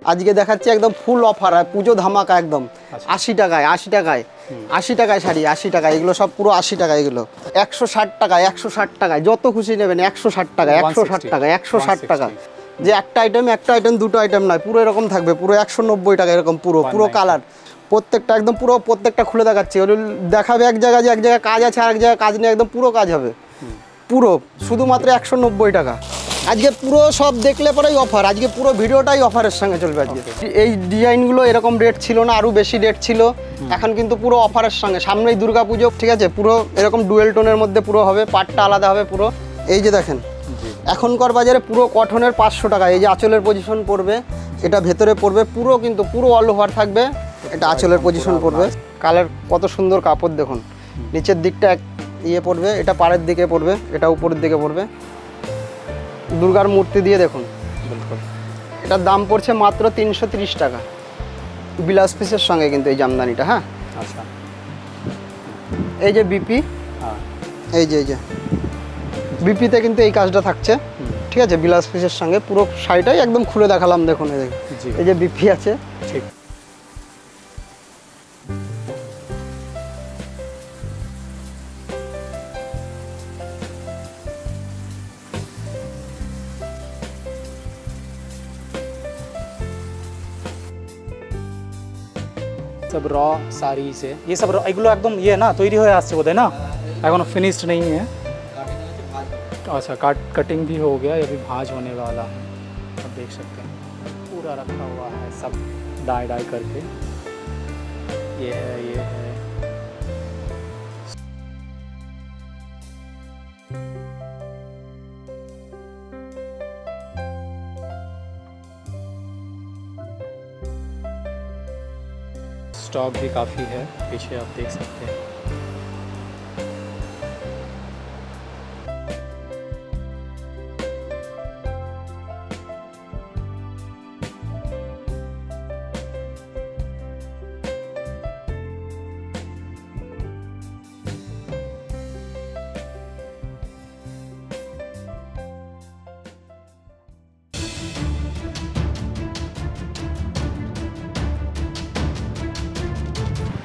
আজকে দেখাচ্ছি একদম ফুল অফার, পুজো ধামাকা একদম 80 টাকায় 80 টাকায় 80 টাকায় শাড়ি, 80 টাকা। এগুলো সব পুরো 80 টাকা। এগুলো 160 টাকায় 160 টাকায় যত খুশি নেবেন। 160 টাকা 160 টাকা 160 টাকা। যে একটা আইটেম দুটো আইটেম নয়, পুরো এরকম থাকবে, পুরো 190 টাকা এরকম পুরো পুরো কালার। প্রত্যেকটা একদম পুরো প্রত্যেকটা খুলে দেখাচ্ছি। ওগুলো দেখাবে এক জায়গায়, যে এক জায়গায় কাজ আছে আর এক জায়গায় কাজ নেই, একদম পুরো কাজ হবে পুরো, শুধুমাত্র 190 টাকা। আজকে পুরো সব দেখলে পরেই অফার, আজকে পুরো ভিডিওটাই অফারের সঙ্গে চলবে আজকে। এই ডিজাইনগুলো এরকম রেট ছিল না, আরও বেশি রেট ছিল, এখন কিন্তু পুরো অফারের সঙ্গে। সামনেই দুর্গা পুজো, ঠিক আছে, পুরো এরকম ডুয়েল টোনের মধ্যে পুরো হবে, পাটটা আলাদা হবে পুরো। এই যে দেখেন এখনকার বাজারে পুরো কটনের 500 টাকা। এই যে আঁচলের পজিশন পড়বে, এটা ভেতরে পড়বে পুরো, কিন্তু পুরো অল ওভার থাকবে। এটা আঁচলের পজিশন পড়বে, কালার কত সুন্দর কাপড় দেখুন। নিচের দিকটা এক ইয়ে পড়বে, এটা পাড়ের দিকে পড়বে, এটা উপরের দিকে পড়বে। দুর্গার মূর্তি দিয়ে দেখুন, এটার দাম পড়ছে মাত্র 330 টাকা বিলাস পিসের সঙ্গে কিন্তু এই জামদানিটা। হ্যাঁ আচ্ছা, এই যে বিপি, এই যে বিপিতে কিন্তু এই কাজটা থাকছে, ঠিক আছে, বিলাস পিসের সঙ্গে। পুরো শাড়িটাই একদম খুলে দেখালাম দেখুন। এই যে বিপি আছে, ঠিক। सब रॉ साड़ी से ये सब एगुलो एकदम ये ना तैयारी হয়ে আসছে বোধহয় না, एखोनो फिनिश्ड नहीं है। अच्छा कटिंग भी हो गया, ये भी भाज होने वाला है। आप देख सकते हैं पूरा रखा हुआ है सब डाई करके। ये है स्टॉक भी काफ़ी है पीछे, आप देख सकते हैं।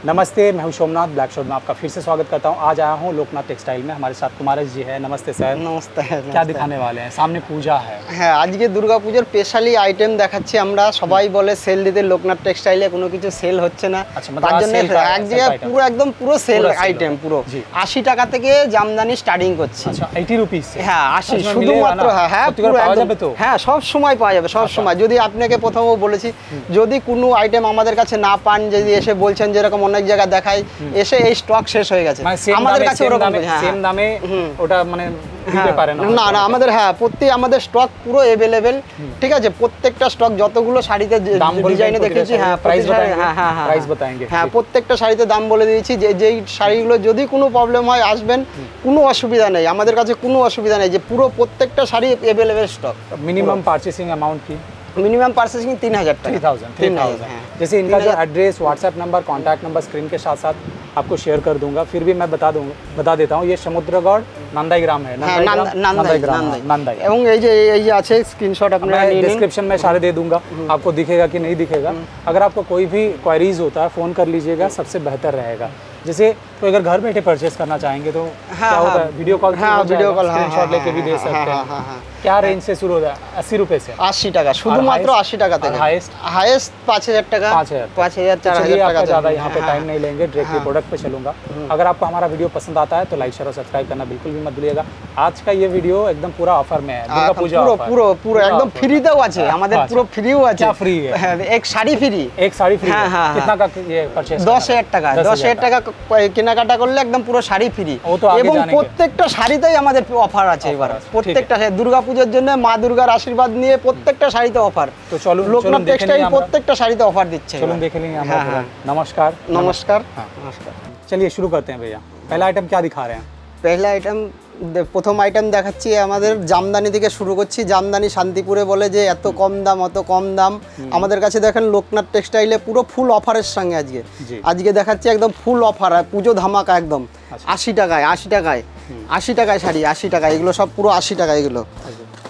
नमस्ते, मैं हूं सोमनाथ ब्लैक शॉट में आपका फिर से स्वागत करता हूं। आज आया हूं लोकनाथ टेक्सटाइल में, हमारे साथ कुमारेश जी है। नमस्ते सर। नमस्ते। क्या दिखाने वाले हैं? सामने पूजा है। হ্যাঁ, আজকে দুর্গা পূজার স্পেশালি আইটেম দেখাচ্ছি আমরা। সবাই বলে সেল দিতে, লোকনাথ টেক্সটাইলে কোনো কিছু সেল হচ্ছে না, তার জন্য এক জায়গায় পুরো একদম পুরো সেল আইটেম পুরো 80 টাকা থেকে জামদানি স্টার্টিং করছে। আচ্ছা 80 রুপিস। হ্যাঁ 80 শুধুমাত্র। হ্যাঁ পুরো একদম, হ্যাঁ সব সময় পাওয়া যাবে, সব সময়। যদি আপনাকে প্রথমেও বলেছি, যদি কোনো আইটেম আমাদের কাছে না পান, যদি এসে বলছেন যেরকম অনেক জায়গায় দেখাই, এসে এই স্টক শেষ হয়ে গেছে আমাদের কাছে, ওরকম সেম দামে ওটা মানে দিতে পারে না। না না, আমাদের হ্যাঁ আমাদের স্টক পুরো अवेलेबल, ঠিক আছে। প্রত্যেকটা স্টক যতগুলো শাড়িতে ডিজাইনে দেখেছি, হ্যাঁ প্রাইস बताएंगे। হ্যাঁ প্রত্যেকটা শাড়িতে দাম বলে দিয়েছি। যেই শাড়িগুলো যদি কোনো প্রবলেম হয় আসবেন, কোনো অসুবিধা নেই, আমাদের কাছে কোনো অসুবিধা নেই। যে পুরো প্রত্যেকটা sari available stock. Minimum purchasing amount की मिनिमम परचेसिंग 3000 टाका। 3000। जैसे इनका जो address, WhatsApp number, contact number screen के साथ साथ आपको शेयर कर दूंगा। फिर भी मैं बता देता हूँ, ये समुद्रगढ़ नंदाईग्राम है। नंदाई এবং এই যে আছে स्क्रीनशॉट আপনারা নিয়ে নিন। डिस्क्रिप्शन में सारे दे दूंगा, आपको दिखेगा कि नहीं दिखेगा। अगर आपको कोई भी क्वेरीज होता है फ़ोन कर लीजिएगा, सबसे बेहतर रहेगा। जैसे तो अगर घर बैठे परचेस करना चाहेंगे तो क्या होता है, वीडियो कॉल स्क्रीनशॉट लेके भी दे सकते हैं। क्या रेंज से शुरू होता है? 80 रुपए से 80 টাকা, শুধুমাত্র 80 টাকা থেকে। हाईएस्ट 5000 টাকা, 5000 4000 টাকা। ज़्यादा यहाँ पे टाइम नहीं लेंगे, डायरेक्टली प्रोडक्ट पे चलूंगा। अगर आपको हमारा वीडियो पसंद आता है तो लाइक शेयर और सब्सक्राइब करना बिल्कुल भी मत भूलिएगा। आज का ये वीडियो एकदम पूरा ऑफर में है, दुर्गा पूजा পুরো একদম ফ্রিতেও আছে আমাদের, পুরো ফ্রিও আছে। क्या फ्री है? एक साड़ी फ्री, एक साड़ी फ्री। कितना का ये परचेस? 10000 টাকা। 10000 টাকা কেনাকাটা করলে একদম পুরো শাড়ি ফ্রি। এবং প্রত্যেকটা শাড়িতেই আমাদের অফার আছে এবার। প্রত্যেকটা দুর্গা পূজার জন্য মা দুর্গার আশীর্বাদ নিয়ে প্রত্যেকটা শাড়িতে অফার। तो चलो लोकनाथ टेक्सटाइल प्रत्येकটা শাড়িতে অফার দিচ্ছে। चलो देख लेंगे हम। नमस्कार। नमस्कार। चलिए शुरू करते हैं भैया। पहला आइटम क्या दिखा रहे हैं? पहला आइटम, প্রথম আইটেম দেখাচ্ছি আমাদের জামদানি থেকে শুরু করছি। জামদানি শান্তিপুরে বলে যে এত কম দাম, অত কম দাম। আমাদের কাছে দেখেন লোকনাথ টেক্সটাইলে পুরো ফুল অফারের সঙ্গে আজকে দেখাচ্ছি একদম ফুল অফার, পুজো ধামাকা একদম 80 টাকায় 80 টাকায় 80 টাকায় শাড়ি, 80 টাকা। এগুলো সব পুরো 80 টাকা। এগুলো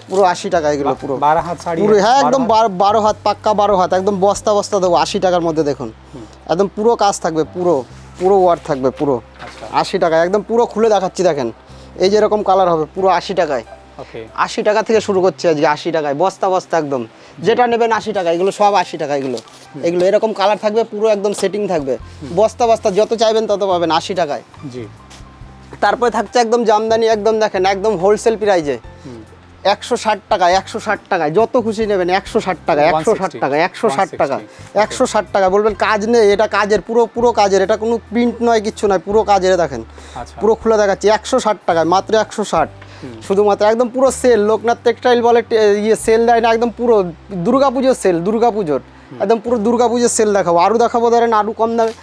পুরো 80 টাকা এগুলো পুরো 12 हाथ साड़ी পুরো है, হ্যাঁ 12 একদম हाथ? 12 হাত পাক্কা 12 হাত একদম বস্তা বস্তা দেবো 80 টাকার মধ্যে দেখুন একদম পুরো কাজ থাকবে পুরো পুরো ওয়ার্ক থাকবে পুরো আচ্ছা 80 টাকা একদম পুরো খুলে দেখাচ্ছি দেখেন এই যে এরকম কালার হবে পুরো 80 টাকায় ओके 80 টাকা থেকে শুরু করছে আজকে 80 টাকায় বস্তা বস্তা একদম যেটা নেবেন 80 টাকা এগুলো সব 80 টাকা এগুলো এগুলো এরকম কালার থাকবে পুরো একদম সেটিং থাকবে বস্তা বস্তা যত চাইবেন তত পাবেন 80 টাকায় जी তারপরে থাকছে একদম জামদানি একদম দেখেন একদম হোলসেল প্রাইজে 160 টাকা 160 টাকায় যত খুশি নেবেন 160 টাকা 160 টাকা 160 টাকা 160 টাকা বলবেন কাজ নেই এটা কাজের পুরো পুরো কাজের এটা কোনো প্রিন্ট নয় কিচ্ছু নয় পুরো কাজের দেখেন अच्छा পুরো খুলে দেখাচ্ছি 160 টাকায় মাত্র 160 শুধুমাত্র একদম পুরো সেল লোকনাথ টেক্সটাইল বলে ইয়ে সেল দেয় না একদম পুরো দুর্গাপুজোর সেল দুর্গাপুজোর একদম পুরো দুর্গাপুজোর সেল দেখাবো আরও দেখাবো ধরেন আরও কম দামে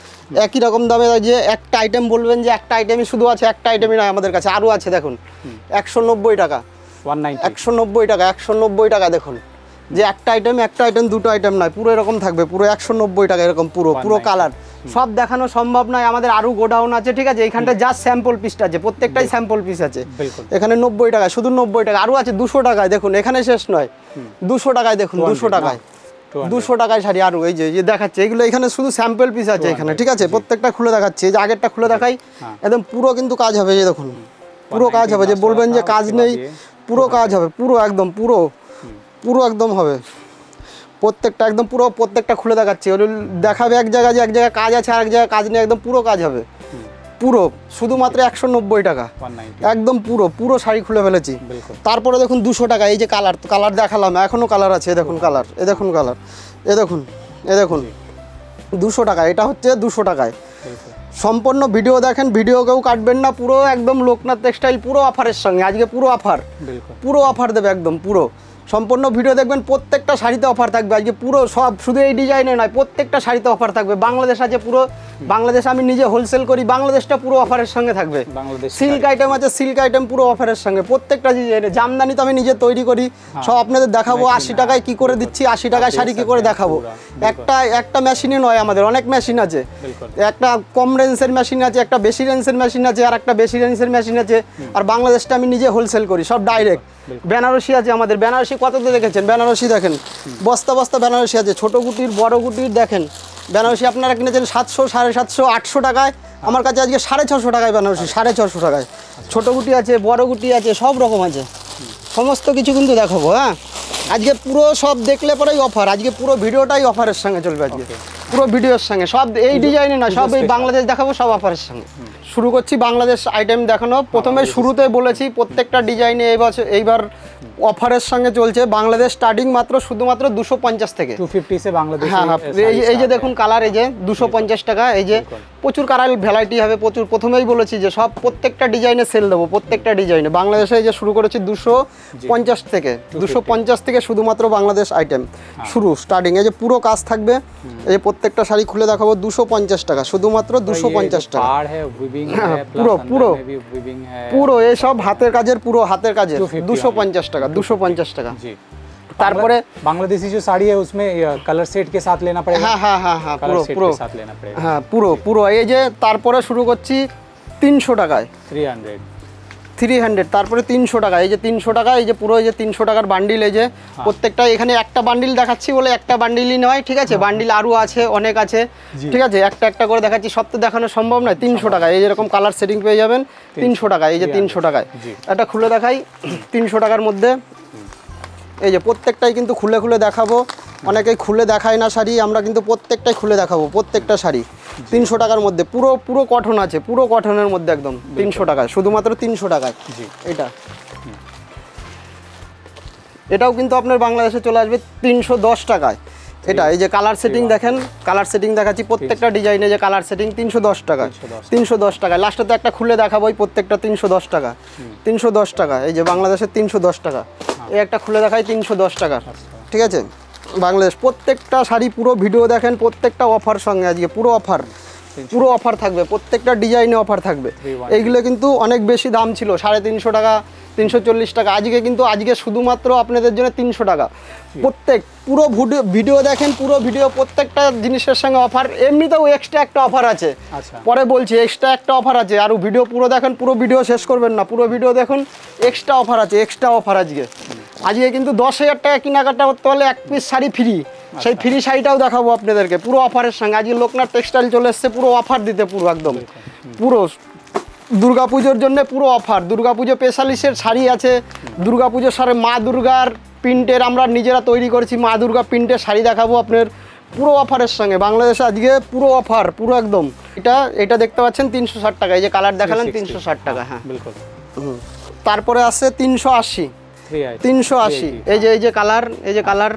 একই রকম দামে যে একটা আইটেম বলবেন যে একটা আইটেমই শুধু আছে একটা আইটেমই নয় আমাদের কাছে আরও আছে দেখুন 190 টাকা 190 190 টাকা 190 টাকা দেখুন যে একটা আইটেম দুটো আইটেম নয় পুরো এরকম থাকবে পুরো 190 টাকা এরকম পুরো পুরো কালার সব দেখানো সম্ভব নয় আমাদের আরও গোডাউন আছে ঠিক আছে এইখানটা জাস্ট স্যাম্পল পিসটা আছে প্রত্যেকটাই স্যাম্পল পিস আছে बिल्कुल এখানে 90 টাকা শুধু 90 টাকা আরও আছে 200 টাকায় দেখুন এখানে শেষ নয় 200 টাকায় দেখুন 200 টাকায় 200 টাকায় শাড়ি আরও এই যে দেখাচ্ছে এগুলো এখানে শুধু স্যাম্পল পিস আছে এখানে ঠিক আছে প্রত্যেকটা খুলে দেখাচ্ছে এই যে আগেরটা খুলে দেখাই একদম পুরো কিন্তু কাজ হবে এই দেখুন পুরো কাজ হবে যে বলবেন যে কাজ নেই পুরো কাজ হবে পুরো একদম পুরো পুরো একদম হবে প্রত্যেকটা একদম পুরো প্রত্যেকটা খুলে দেখাচ্ছে দেখাবে এক জায়গায় যে এক জায়গায় কাজ আছে আর এক জায়গায় কাজ নেই একদম পুরো কাজ হবে পুরো শুধুমাত্র 190 টাকা 190 একদম পুরো পুরো শাড়ি খুলে ফেলেছি बिल्कुल তারপরে দেখুন 200 টাকা এই যে কালার দেখালাম এখনও কালার আছে এ দেখুন কালার এ দেখুন কালার এ দেখুন 200 টাকা এটা হচ্ছে 200 টাকায় बिल्कुल সম্পূর্ণ ভিডিও দেখেন ভিডিও কেউ কাটবেন না পুরো একদম লোকনাথ টেক্সটাইল পুরো অফারের সঙ্গে আজকে পুরো অফার बिल्कुल পুরো অফার দেবে একদম পুরো সম্পূর্ণ ভিডিও দেখবেন প্রত্যেকটা শাড়িতে অফার থাকবে আজকে পুরো সব শুধু এই ডিজাইনে নয় প্রত্যেকটা শাড়িতে অফার থাকবে বাংলাদেশ আছে পুরো বাংলাদেশ আমি নিজে হোলসেল করি বাংলাদেশটা পুরো অফারের সঙ্গে থাকবে बांग्लादेश সিল্ক আইটেম আছে সিল্ক আইটেম পুরো অফারের সঙ্গে প্রত্যেকটা ডিজাইনে জামদানি তো আমি নিজে তৈরি করি সব আপনাদের দেখাবো 80 টাকায় কি করে দিচ্ছি 80 টাকায় শাড়ি কি করে দেখাবো একটা মেশিনে নয় আমাদের অনেক মেশিন আছে बिल्कुल একটা কম রেঞ্জের মেশিন আছে একটা বেশি রেঞ্জের মেশিন আছে আর একটা বেশি রেঞ্জের মেশিন আছে আর বাংলাদেশটা আমি নিজে হোলসেল করি সব ডাইরেক্ট বেনারসি আছে আমাদের বেনারসি কততে দেখেছেন বেনারসি দেখেন বস্তা বস্তা বেনারসি আছে ছোটো গুটির বড় গুটির দেখেন বেনারসি আপনারা কিনেছেন 700 750 800 টাকায় আমার কাছে আজকে 650 টাকায় বেনারসি 650 টাকায় ছোটো গুটি আছে বড় গুটি আছে সব রকম আছে সমস্ত কিছু কিন্তু দেখাবো হ্যাঁ আজকে পুরো সব দেখলে পরেই অফার আজকে পুরো ভিডিওটাই অফারের সঙ্গে চলবে আজকে পুরো ভিডিওর সঙ্গে সব এই ডিজাইনে না সব এই বাংলাদেশ দেখাবো সব অফারের সঙ্গে শুরু করছি বাংলাদেশ আইটেম দেখানো প্রথমে শুরুতে বলেছি প্রত্যেকটা ডিজাইনে এইবার অফারের সঙ্গে চলছে বাংলাদেশ স্টার্টিং মাত্র শুধুমাত্র 250 থেকে 250 से बांग्लादेश হ্যাঁ হ্যাঁ এই যে দেখুন কালার এই যে 250 টাকা এই যে প্রচুর কালার ভ্যারাইটি হবে প্রচুর প্রথমেই বলেছি যে সব প্রত্যেকটা ডিজাইনে সেল দেবো প্রত্যেকটা ডিজাইনে বাংলাদেশে এই যে শুরু করেছি 250 থেকে 250 থেকে শুধুমাত্র বাংলাদেশ আইটেম শুরু স্টার্টিং এই যে পুরো কাজ থাকবে এই যে প্রত্যেকটা শাড়ি খুলে দেখাবো 250 টাকা শুধুমাত্র 250 টাকা पार है वीविंग है পুরো प्लस পুরো अंदर में भी वीविंग है পুরো এই সব হাতের কাজের পুরো হাতের কাজের 250 250 টাকা 250 টাকা जी তারপরে बांग्लादेशी जो साड़ी है उसमें कलर सेट के साथ लेना पड़ेगा হ্যাঁ হ্যাঁ হ্যাঁ হ্যাঁ कलर পুরো सेट পুরো के साथ लेना पड़ेगा হ্যাঁ পুরো পুরো এই যে তারপরে শুরু করছি 300 টাকায় 300 তারপরে 300 টাকা এই যে 300 টাকা এই যে পুরো এই যে 300 টাকার বান্ডিল এই যে প্রত্যেকটা এখানে একটা বান্ডিল দেখাচ্ছি বলে একটা বান্ডিলই নয় ঠিক আছে বান্ডিল আরও আছে অনেক আছে ঠিক আছে একটা একটা করে দেখাচ্ছি সব তো দেখানো সম্ভব নয় 300 টাকা এই যেরকম কালার সেটিং পেয়ে যাবেন 300 টাকা এই যে 300 টাকায় এটা খুলে দেখাই 300 টাকার মধ্যে এই যে প্রত্যেকটাই কিন্তু খুলে খুলে দেখাবো অনেকেই খুলে দেখায় না শাড়ি আমরা কিন্তু প্রত্যেকটাই খুলে দেখাবো প্রত্যেকটা শাড়ি 300 টাকার মধ্যে পুরো পুরো কটন আছে পুরো কটনের মধ্যে একদম 300 টাকায় শুধুমাত্র 300 টাকায় এটাও কিন্তু আপনার বাংলাদেশে চলে আসবে 310 টাকায় এটা এই যে কালার সেটিং দেখেন কালার সেটিং দেখাচ্ছি প্রত্যেকটা ডিজাইনে যে কালার সেটিং 310 টাকা 310 টাকা লাস্টে তো একটা খুলে দেখাবো এই প্রত্যেকটা 310 টাকা 310 টাকা এই যে বাংলাদেশের 310 টাকা এই একটা খুলে দেখাই 310 টাকা ঠিক আছে বাংলাদেশ প্রত্যেকটা শাড়ি পুরো ভিডিও দেখেন প্রত্যেকটা অফার সঙ্গে আজকে পুরো অফার পুরো অফার থাকবে, প্রত্যেকটা ডিজাইনে অফার থাকবে। এইগুলো কিন্তু অনেক বেশি দাম ছিল, 350 টাকা, 340 টাকা। আজকে শুধুমাত্র আপনাদের জন্য 300 টাকা। প্রত্যেক পুরো ভিডিও দেখেন, পুরো ভিডিও প্রত্যেকটা জিনিসের সঙ্গে অফার। এমনিতেও এক্সট্রা একটা অফার আছে, পরে বলছি এক্সট্রা একটা অফার আছে। আর ভিডিও পুরো দেখেন, পুরো ভিডিও শেষ করবেন না, পুরো ভিডিও দেখুন। এক্সট্রা অফার আছে, এক্সট্রা অফার আজকে কিন্তু 10,000 টাকা কেনাকাটা করতে হলে 1 পিস শাড়ি ফ্রি। সেই ফ্রি শাড়িটাও দেখাবো আপনাদেরকে পুরো অফারের সঙ্গে। আজকে লোকনাথ টেক্সটাইল চলে এসছে পুরো অফার দিতে, পুরো একদম পুরো দুর্গাপুজোর জন্য পুরো অফার। দুর্গাপুজো স্পেশালিস্টের শাড়ি আছে, দুর্গাপুজোর সাথে মা দুর্গার প্রিন্টের আমরা নিজেরা তৈরি করেছি মা দুর্গা প্রিন্টের শাড়ি দেখাবো আপনার পুরো অফারের সঙ্গে। বাংলাদেশে আজকে পুরো অফার, পুরো একদম। এটা দেখতে পাচ্ছেন 360 টাকা। এই যে কালার দেখালেন 360 টাকা। হ্যাঁ বিলকুল। তারপরে আসছে 380। এই যে কালার, এই যে কালার,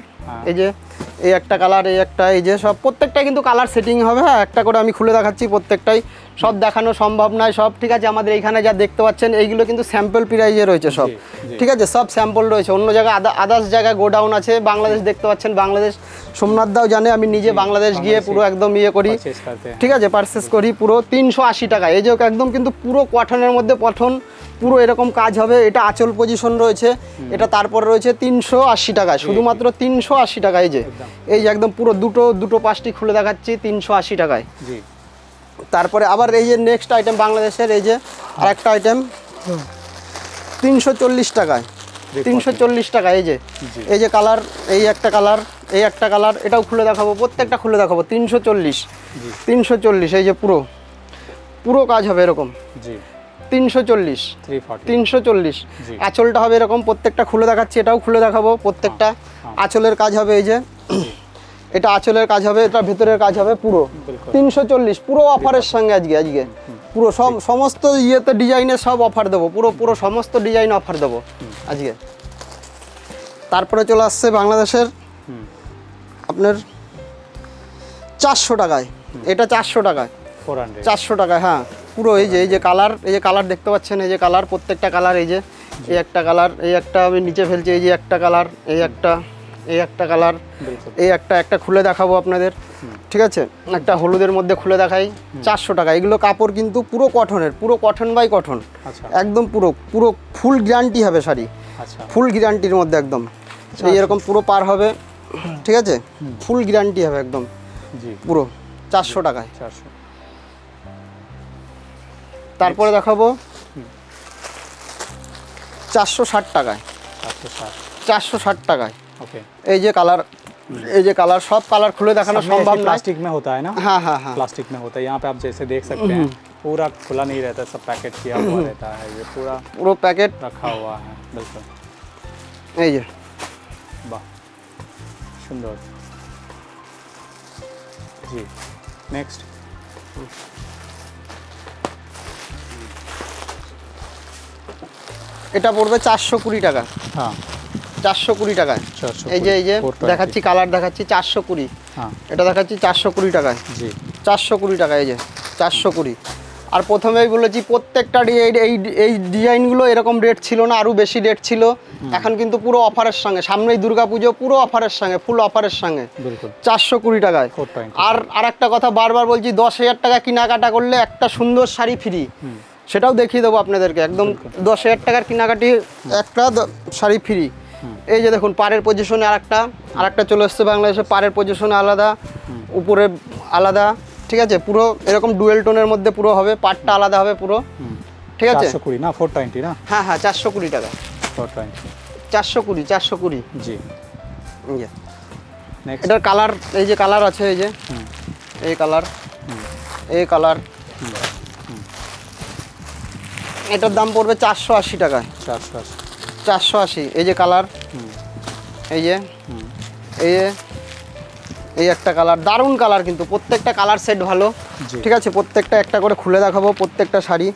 এই একটা কালার, এই একটা, এই যে সব প্রত্যেকটা কিন্তু কালার সেটিং হবে। হ্যাঁ একটা করে আমি খুলে দেখাচ্ছি, প্রত্যেকটাই সব দেখানো সম্ভব নয় সব, ঠিক আছে। আমাদের এইখানে যা দেখতে পাচ্ছেন এইগুলো কিন্তু স্যাম্পল প্রাইজে রয়েছে সব, ঠিক আছে। সব স্যাম্পল রয়েছে, অন্য জায়গায় আদার্স জায়গায় গোডাউন আছে। বাংলাদেশ দেখতে পাচ্ছেন, বাংলাদেশ সোমনাথ দাও জানে, আমি নিজে বাংলাদেশ গিয়ে পুরো একদম করি, ঠিক আছে, পারচেস করি পুরো 380 টাকা। এই যে একদম কিন্তু পুরো কটনের মধ্যে পঠন, পুরো এরকম কাজ হবে। এটা আঁচল পজিশন রয়েছে, এটা তারপর রয়েছে 380 টাকায়, শুধুমাত্র 380 টাকা। এই যে একদম পুরো দুটো পাঁচটি খুলে দেখাচ্ছি 380 টাকায়। তারপরে আবার এই যে নেক্সট আইটেম বাংলাদেশের, এই যে আরেকটা আইটেম 340 টাকায়, 340 টাকা। এই যে কালার, এই একটা কালার, এই একটা কালার, এটাও খুলে দেখাবো, প্রত্যেকটা খুলে দেখাবো। 340। এই যে পুরো কাজ হবে এরকম 340। আঁচলটা হবে এরকম, প্রত্যেকটা খুলে দেখাচ্ছি, এটাও খুলে দেখাবো। প্রত্যেকটা আঁচলের কাজ হবে, এই যে এটা আঁচলের কাজ হবে, এটা ভেতরের কাজ হবে পুরো 340, পুরো অফারের সঙ্গে। আজকে পুরো সমস্ত ইয়েতে ডিজাইনের সব অফার দেবো, পুরো সমস্ত ডিজাইন অফার দেবো আজকে। তারপরে চলে আসছে বাংলাদেশের আপনার 400 টাকায়। এটা 400 টাকায়, 400 টাকায়। হ্যাঁ পুরো এই যে কালার, এই যে কালার দেখতে পাচ্ছেন, এই যে কালার, প্রত্যেকটা কালার। এই যে এই একটা কালার, এই একটা আমি নিচে ফেলছি, এই যে একটা কালার, এই একটা কালার, এই একটা খুলে দেখাবো আপনাদের, ঠিক আছে। একটা হলুদের মধ্যে খুলে দেখাই, 400 টাকা। এগুলো কাপড় কিন্তু পুরো কটনের, পুরো কটন বাই কটন, একদম পুরো ফুল গ্যারান্টি হবে শাড়ি, ফুল গ্যারান্টির মধ্যে একদম। এই এরকম পুরো পার হবে, ঠিক আছে, ফুল গ্যারান্টি হবে একদম পুরো 400 টাকায়। তারপরে দেখাবো 460 টাকায়, 460 টাকায়। এই যে কালার, सब कलर खुले दिखाना संभव नहीं। प्लास्टिक में होता है ना? हाँ, प्लास्टिक में होता है। यहाँ पे आप जैसे देख सकते हैं पूरा खुला नहीं रहता, सब पैकेट किया हुआ रहता है। ये पूरा पैकेट रखा हुआ है, बिल्कुल। ये वाह सुंदर जी। नेक्स्ट এটা পড়বে 420 টাকা। হ্যাঁ 420 টাকায়। এই যে দেখাচ্ছি, কালার দেখাচ্ছি 420। হ্যাঁ এটা দেখাচ্ছি 420 টাকায়। জি 420 টাকা। এই যে 420। আর প্রথমেই বলেছি প্রত্যেকটা এই ডিজাইনগুলো এরকম রেট ছিল না, আরও বেশি রেট ছিল। এখন কিন্তু পুরো অফারের সঙ্গে, সামনেই দুর্গাপুজো, পুরো অফারের সঙ্গে, ফুল অফারের সঙ্গে 420 টাকায়। আর একটা কথা বারবার বলছি, 10,000 টাকা কেনাকাটা করলে একটা সুন্দর শাড়ি ফ্রি, সেটাও দেখিয়ে দেবো আপনাদেরকে। একদম 10,000 টাকার কেনাকাটি একটা শাড়ি ফ্রি। এই যে দেখুন পাড়ের পজিশনে আরেকটা চলে এসছে বাংলাদেশে, পাড়ের পজিশনে আলাদা, উপরে আলাদা, ঠিক আছে। পুরো এরকম ডুয়েল টোনের মধ্যে পুরো হবে, পাড়টা আলাদা হবে পুরো, ঠিক আছে। 420 না 420 না? হ্যাঁ 420 টাকা। 420 জি। এটার কালার, এই যে কালার আছে, এই যে এই কালার, এটার দাম পড়বে 480 টাকায়। 480। এই যে কালার, এই একটা কালার, দারুণ কালার কিন্তু প্রত্যেকটা কালার সেট ভালো, ঠিক আছে। প্রত্যেকটা একটা করে খুলে দেখাবো, প্রত্যেকটা শাড়ি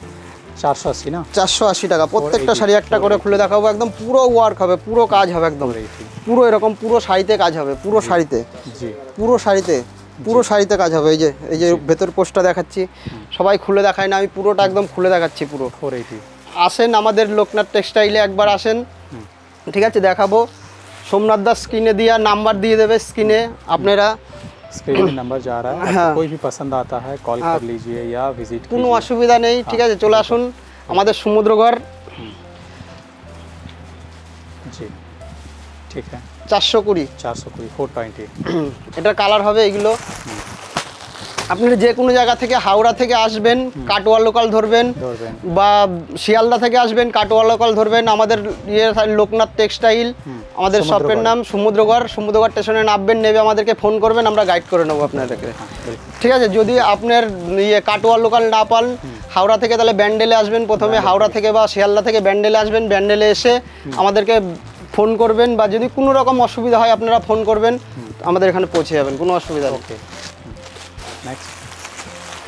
480 না? 480 টাকা। প্রত্যেকটা শাড়ি একটা করে খুলে দেখাবো, একদম পুরো ওয়ার্ক হবে, পুরো কাজ হবে একদম, পুরো এরকম পুরো শাড়িতে কাজ হবে, পুরো শাড়িতে, পুরো শাড়িতে কাজ হবে। এই যে ভেতর পোস্টটা দেখাচ্ছি, সবাই খুলে দেখায় না, আমি পুরোটা একদম খুলে দেখাচ্ছি পুরো। 480। আসেন আমাদের লোকনাথ টেক্সটাইলে একবার আসেন, ঠিক আছে, দেখাবো। সোমনাথ দাস স্ক্রিনে দিয়ে নাম্বার দিয়ে দেবে, স্ক্রিনে আপনারা स्क्रीन में नंबर जा रहा है, आपको कोई भी पसंद आता है कॉल कर लीजिए या विजिट কোনো অসুবিধা নেই, ঠিক আছে, চলে আসুন আমাদের সমুদ্রগড়। जी ठीक है 420 420 420 এটার কালার হবে এগুলো। আপনি যে কোনো জায়গা থেকে হাওড়া থেকে আসবেন কাটোয়া লোকাল ধরবেন ধরবেন বা শিয়ালদা থেকে আসবেন কাটোয়া লোকাল ধরবেন, আমাদের লোকনাথ টেক্সটাইল, আমাদের শপের নাম সমুদ্রগড়। সমুদ্রগড় স্টেশনে নামবেন, নেবে আমাদেরকে ফোন করবেন, আমরা গাইড করে নেবো আপনাদেরকে, ঠিক আছে। যদি আপনার কাটোয়া লোকাল না পান হাওড়া থেকে, তাহলে ব্যান্ডেলে আসবেন প্রথমে, হাওড়া থেকে বা শিয়ালদা থেকে ব্যান্ডেলে আসবেন, ব্যান্ডেলে এসে আমাদেরকে ফোন করবেন, বা যদি কোনো রকম অসুবিধা হয় আপনারা ফোন করবেন, আমাদের এখানে পৌঁছে যাবেন, কোনো অসুবিধা নেই। নেক্সট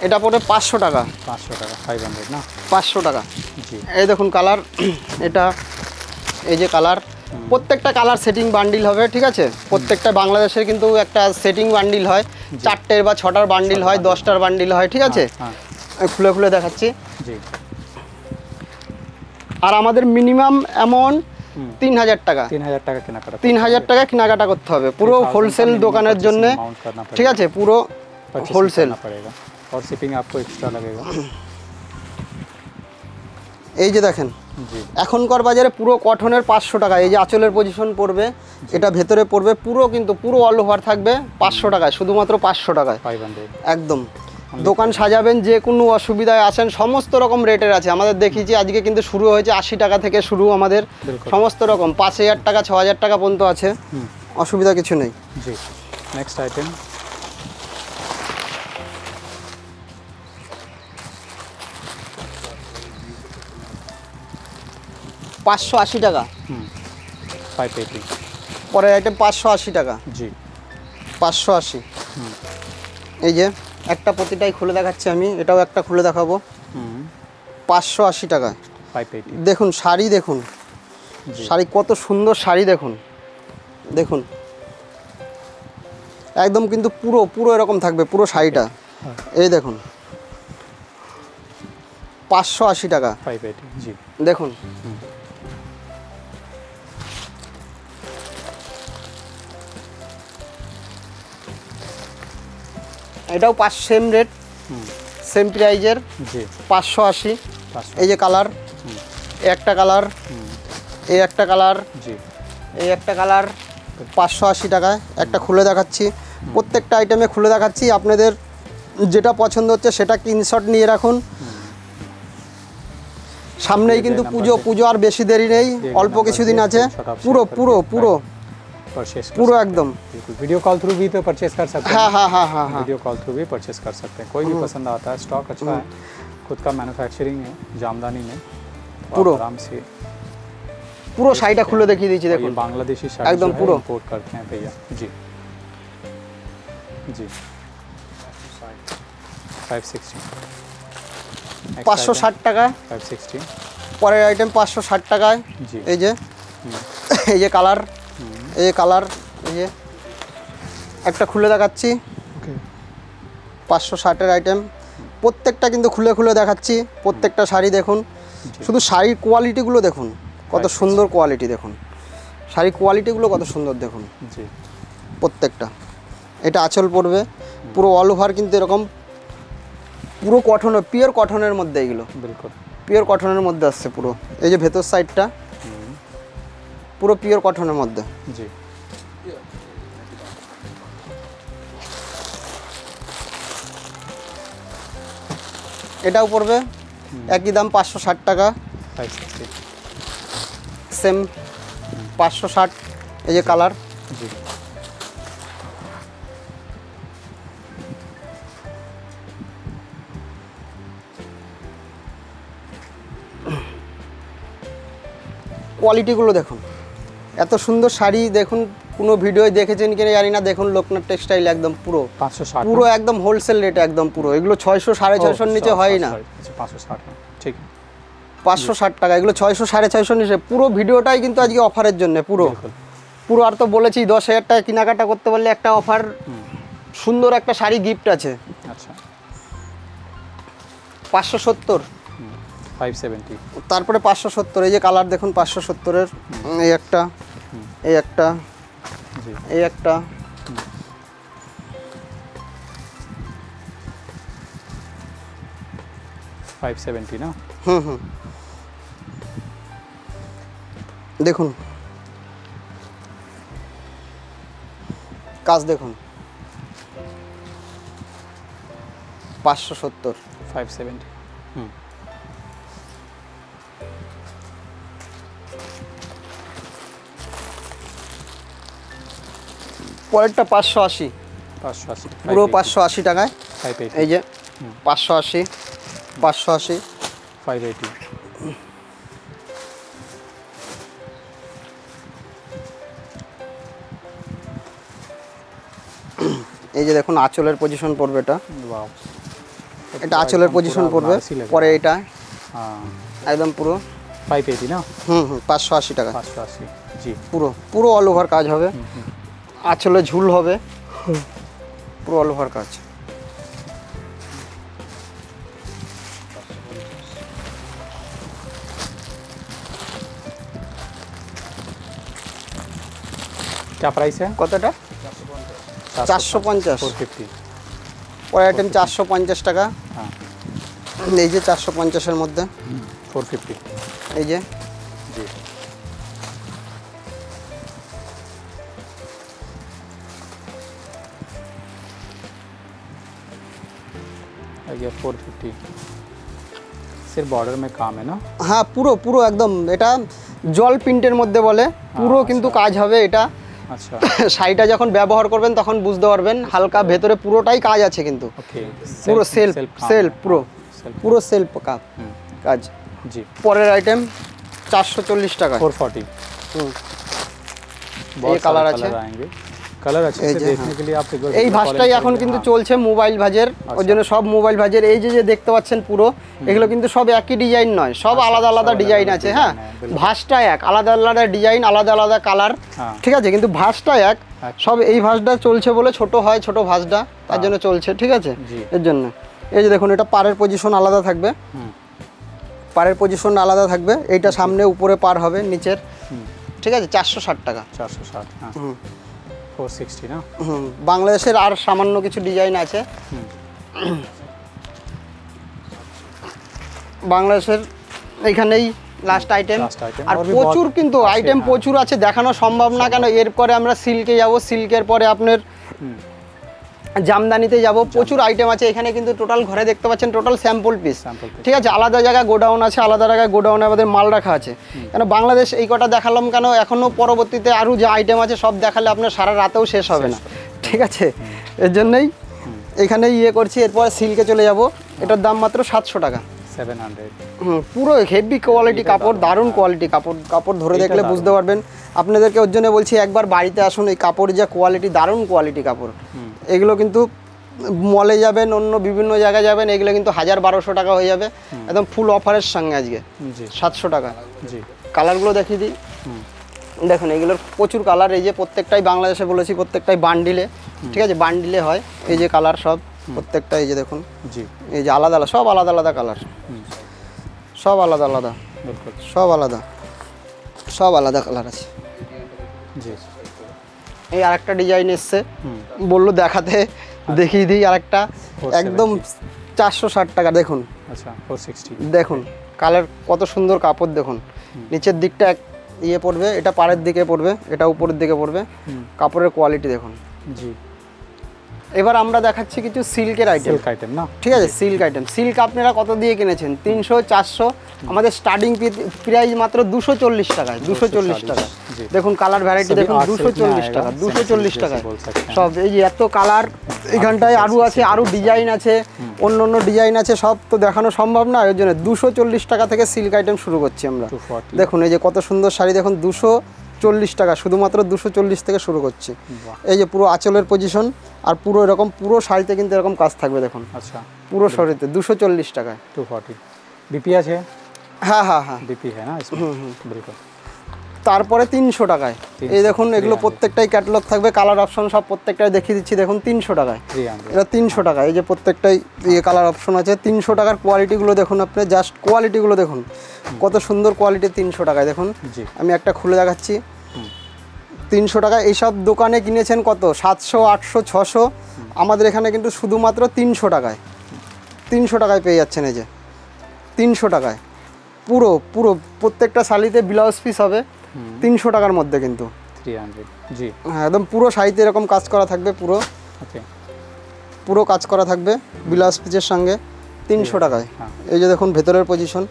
এটা পড়ে 500 টাকা, 500 টাকা 500 না 500 টাকা। জি এই দেখুন কালার, এটা এই যে কালার, প্রত্যেকটা কালার সেটিং বান্ডিল হবে, ঠিক আছে। প্রত্যেকটা বাংলাদেশের কিন্তু একটা সেটিং বান্ডিল হয়, 4টের বা 6টার বান্ডিল হয়, 10টার বান্ডিল হয়, ঠিক আছে। খুলে খুলে দেখাচ্ছি। জি আর আমাদের মিনিমাম অ্যামাউন্ট 3000 টাকা, 3000 টাকা কেনাকাটা 3000 টাকা কেনাকাটা করতে হবে পুরো হোলসেল দোকানের জন্য, ঠিক আছে, পুরো হোলসেল पड़ेगा और शिपिंग आपको एक्स्ट्रा लगेगा। এই যে দেখেন জি এখনকার বাজারে পুরো কটনের 500 টাকা, এই যে আঁচলের পজিশন পড়বে, এটা ভেতরে পড়বে, পুরো কিন্তু পুরো অল ওভার থাকবে 500 টাকায়, শুধুমাত্র 500 টাকায় 500 একদম। দোকান সাজাবেন, যে কোনো অসুবিধায় আছেন, সমস্ত রকম রেটের আছে আমাদের। দেখিয়েছি আজকে কিন্তু শুরু হয়েছে 80 টাকা থেকে শুরু আমাদের, সমস্ত রকম 5000 টাকা 6000 টাকা পর্যন্ত আছে, অসুবিধা কিছু নেই। জি নেক্সট আইটেম 580 টাকা, 580 পরের আইটেম 580 টাকা, জি 580। এই যে একটা প্রতিটাই খুলে দেখাচ্ছি আমি, এটাও একটা খুলে দেখাবো। 580 টাকা 580 দেখুন শাড়ি, দেখুন শাড়ি কত সুন্দর শাড়ি, দেখুন দেখুন একদম কিন্তু পুরো পুরো এরকম থাকবে পুরো শাড়িটা। এই দেখুন 580 টাকা 580 জি দেখুন। এটাও সেম রেট, সেম প্রাইজের জি 580। 500 এই যে কালার, এই একটা কালার, এই একটা কালার, জি এই একটা কালার 580 টাকায়। একটা খুলে দেখাচ্ছি, প্রত্যেকটা আইটেমে খুলে দেখাচ্ছি, আপনাদের যেটা পছন্দ হচ্ছে সেটা স্ক্রিনশট নিয়ে রাখুন। সামনেই কিন্তু পুজো আর বেশি দেরি নেই, অল্প কিছুদিন আছে, পুরো পুরো পুরো परचेस পুরো একদম। बिल्कुल वीडियो कॉल थ्रू भी तो परचेस कर सकते हैं। हाँ हाँ हाँ हाँ हाँ वीडियो कॉल थ्रू भी परचेस कर सकते हैं, कोई भी पसंद आता है, स्टॉक अच्छा है, खुद का मैन्युफैक्चरिंग है जामदानी में, तो पूरा। आप आराम से পুরো শাড়িটা খুলে দেখিয়ে দিয়েছি और দেখুন ये बांग्लादेशी शाड़ी एकदम जो है पूरा। इंपोर्ट करते हैं भैया जी जी 560 Next 560 item, টাকা। 560 পরের আইটেম 560 টাকায়। জি এই যে এই যে কালার, এই যে কালার, এই যে একটা খুলে দেখাচ্ছি, ओके 560-এর আইটেম। প্রত্যেকটা কিন্তু খুলে খুলে দেখাচ্ছি, প্রত্যেকটা শাড়ি দেখুন, শুধু শাড়ির কোয়ালিটিগুলো দেখুন কত সুন্দর কোয়ালিটি, দেখুন শাড়ির কোয়ালিটিগুলো কত সুন্দর দেখুন जी প্রত্যেকটা। এটা আঁচল পড়বে, পুরো অল ওভার কিন্তু এরকম পুরো কটন, পিওর কটনের মধ্যে, এগুলো बिल्कुल পিওর কটনের মধ্যে আসছে পুরো। এই যে ভেতর সাইডটা পুরো পিওর কটনের মধ্যে। जी এটাও পড়বে একই দাম 560 টাকা, 560 সেম 560। এই যে কালার, जी কোয়ালিটিগুলো দেখুন, এত সুন্দর শাড়ি দেখুন, কোনো ভিডিও দেখেছেন কিনা জানি না, দেখুন লোকনাথ টেক্সটাইল একদম পুরো 560 পুরো একদম হোলসেল রেট একদম পুরো। এগুলো 600 650-এর নিচে হয় না, 560 ठीक है 560 টাকা, এগুলো 600 650-এর নিচে। পুরো ভিডিওটাই কিন্তু আজকে অফারের জন্য পুরো बिल्कुल পুরো। আর তো বলেছি 10,000 টাকা কেনাকাটা করতে পারলে একটা অফার, সুন্দর একটা শাড়ি গিফট আছে। अच्छा 570, 570 তারপরে 570। এই যে কালার দেখুন 570-এর, এই একটা, এই একটা, जी এই একটা, 570 না। হুম দেখুন কাজ দেখুন 570 570 পরেরটা 580 580 পুরো 580 টাকায় 580 এই যে 580 580 580 এই যে দেখুন আঁচলের পজিশন পড়বে এটা, वाओ এটা আঁচলের পজিশন পড়বে, পরে এটা हाँ একদম পুরো 580 না 580 টাকা 580 जी পুরো পুরো অল ওভার কাজ হবে, আঁচলে ঝুল হবে, পুরো অল ওভার কাজ। क्या प्राइस है কতটা 450 450 পরের আইটেম 450 টাকা, हाँ এই যে 450 এর মধ্যে 450 এই যে जी ये 450 सिर्फ बॉर्डर में काम है ना হ্যাঁ পুরো পুরো একদম এটা জল প্রিন্টের মধ্যে বলে, পুরো কিন্তু কাজ হবে এটা। अच्छा শাড়িটা যখন ব্যবহার করবেন তখন বুঝতে পারবেন হালকা ভেতরে পুরোটাই কাজ আছে কিন্তু ओके পুরো সেলফ পুরো পুরো সেলফ কাজ। जी পরের আইটেম 440 টাকা 440 এই কালার আছে, आएंगे कलर अच्छे से देखने के लिए आप एक बार এই ভাঁজটাই এখন কিন্তু চলছে মোবাইল ভাঁজের, ওর জন্য সব মোবাইল ভাঁজের। এই যে যে দেখতে পাচ্ছেন পুরো এগুলো কিন্তু সব একই ডিজাইন নয়, সব আলাদা আলাদা ডিজাইন আছে। হ্যাঁ ভাঁজটা এক, আলাদা আলাদা ডিজাইন, আলাদা আলাদা কালার, ঠিক আছে, কিন্তু ভাঁজটা এক। সব এই ভাঁজটা চলছে বলে ছোট হয়, ছোট ভাঁজটা তার জন্য চলছে, ঠিক আছে, এর জন্য। এই যে দেখুন এটা পাড়ের পজিশন আলাদা থাকবে, পাড়ের পজিশন আলাদা থাকবে, এইটা সামনে উপরে পার হবে নিচের, ঠিক আছে, 460 টাকা 460 हाँ 460 ना বাংলাদেশের আর সামান্য কিছু ডিজাইন আছে, বাংলাদেশের এইখানেই লাস্ট আইটেম। আর প্রচুর কিন্তু আইটেম প্রচুর আছে, দেখানো সম্ভব না কেন। এরপরে আমরা সিল্কে যাব, সিল্কের পরে আপনার জামদানিতে যাব, প্রচুর আইটেম আছে এখানে। কিন্তু টোটাল ঘরে দেখতে পাচ্ছেন টোটাল স্যাম্পল পিস, ঠিক আছে। আলাদা জায়গায় গোডাউন আছে, আলাদা জায়গায় গোডাউনে আমাদের মাল রাখা আছে। কেন বাংলাদেশ এই কটা দেখালাম কেন, এখনও পরবর্তীতে আরও যে আইটেম আছে সব দেখালে আপনার সারা রাতেও শেষ হবে না, ঠিক আছে। এর জন্যই এখানে ইয়ে করছি। এরপর সিল্কে চলে যাব, এটার দাম মাত্র 700 টাকা 700 পুরো হেভি কোয়ালিটি কাপড়, দারুণ কোয়ালিটি কাপড়, কাপড় ধরে দেখলে বুঝতে পারবেন। আপনাদেরকে ওর জন্য বলছি একবার বাড়িতে আসুন, এই কাপড়ের যা কোয়ালিটি, দারুণ কোয়ালিটি কাপড়। এগুলো কিন্তু মলে যাবেন, অন্য বিভিন্ন জায়গায় যাবেন, এগুলো কিন্তু 1000-1200 টাকা হয়ে যাবে, একদম ফুল অফারের সঙ্গে আজকে 700 টাকা। জি কালারগুলো দেখিয়ে দিই, দেখুন এগুলোর প্রচুর কালার। এই যে প্রত্যেকটাই বাংলাদেশে বলেছি প্রত্যেকটাই বান্ডিলে, ঠিক আছে, বান্ডিলে হয়। এই যে কালার সব প্রত্যেকটা, এই যে দেখুন, জি এই যে আলাদা আলাদা, সব আলাদা আলাদা কালার, সব আলাদা আলাদা, সব আলাদা, সব আলাদা কালার আছে। জি এই আরেকটা ডিজাইন এসছে, বললো দেখাতে, দেখিয়ে দিই আরেকটা, একদম 460 টাকা। দেখুন আচ্ছা 460, দেখুন কালার কত সুন্দর, কাপড় দেখুন, নিচের দিকটা এক ইয়ে পড়বে, এটা পাড়ের দিকে পড়বে, এটা উপরের দিকে পড়বে, কাপড়ের কোয়ালিটি দেখুন। জি এবার আমরা দেখাচ্ছি কিছু সিল্কের আইটেম, সিল্ক আইটেম না, ঠিক আছে, সিল্ক আইটেম। সিল্ক আপনারা কত দিয়ে কিনেছেন? 300-400, আমাদের স্টার্টিং প্রাইস মাত্র 240 টাকায়, 240 টাকা। দেখুন কালার ভ্যারাইটি দেখুন, 240 টাকা, 240 টাকায় সব। এই যে এত কালার, এইখানটায় আরও আছে, আরও ডিজাইন আছে, অন্য অন্য ডিজাইন আছে, সব তো দেখানো সম্ভব না। ওই জন্য 240 টাকা থেকে সিল্ক আইটেম শুরু করছি আমরা। দেখুন এই যে কত সুন্দর শাড়ি দেখুন, 240 টাকা, শুধুমাত্র 240 থেকে শুরু করছি। এই যে পুরো আঁচলের পজিশন, আর পুরো এরকম পুরো শাড়িতে কিন্তু এরকম কাজ থাকবে দেখুন। আচ্ছা পুরো শাড়িতে 240 টাকায়। 240 বিপি আছে? হ্যাঁ হ্যাঁ হ্যাঁ বিপি है ना इसमें, बिल्कुल। তারপরে 300 টাকায়। এই দেখুন এগুলো প্রত্যেকটাই ক্যাটালগ থাকবে, কালার অপশন সব প্রত্যেকটাই দেখিয়ে দিচ্ছি। দেখুন 300 টাকায়, এটা 300 টাকা। এই যে প্রত্যেকটাই ইয়ে কালার অপশন আছে, 300 টাকার। কোয়ালিটিগুলো দেখুন আপনি, জাস্ট কোয়ালিটিগুলো দেখুন কত সুন্দর কোয়ালিটি, 300 টাকায়। দেখুন আমি একটা খুলে দেখাচ্ছি, 300 টাকায়। এইসব দোকানে কিনেছেন কত 700, 800, 600, আমাদের এখানে কিন্তু শুধুমাত্র 300 টাকায়, 300 টাকায় পেয়ে যাচ্ছেন। এই যে 300 টাকায় পুরো পুরো প্রত্যেকটা শাড়িতে ব্লাউজ পিস হবে 300 টাকার মধ্যে কিন্তু 300 जी হ্যাঁ একদম পুরো শাড়িতে এরকম কাজ করা থাকবে পুরো ओके পুরো কাজ করা থাকবে ব্লাউজ পিসের সঙ্গে 300 টাকায় হ্যাঁ। এই যে দেখুন ভেতরের পজিশন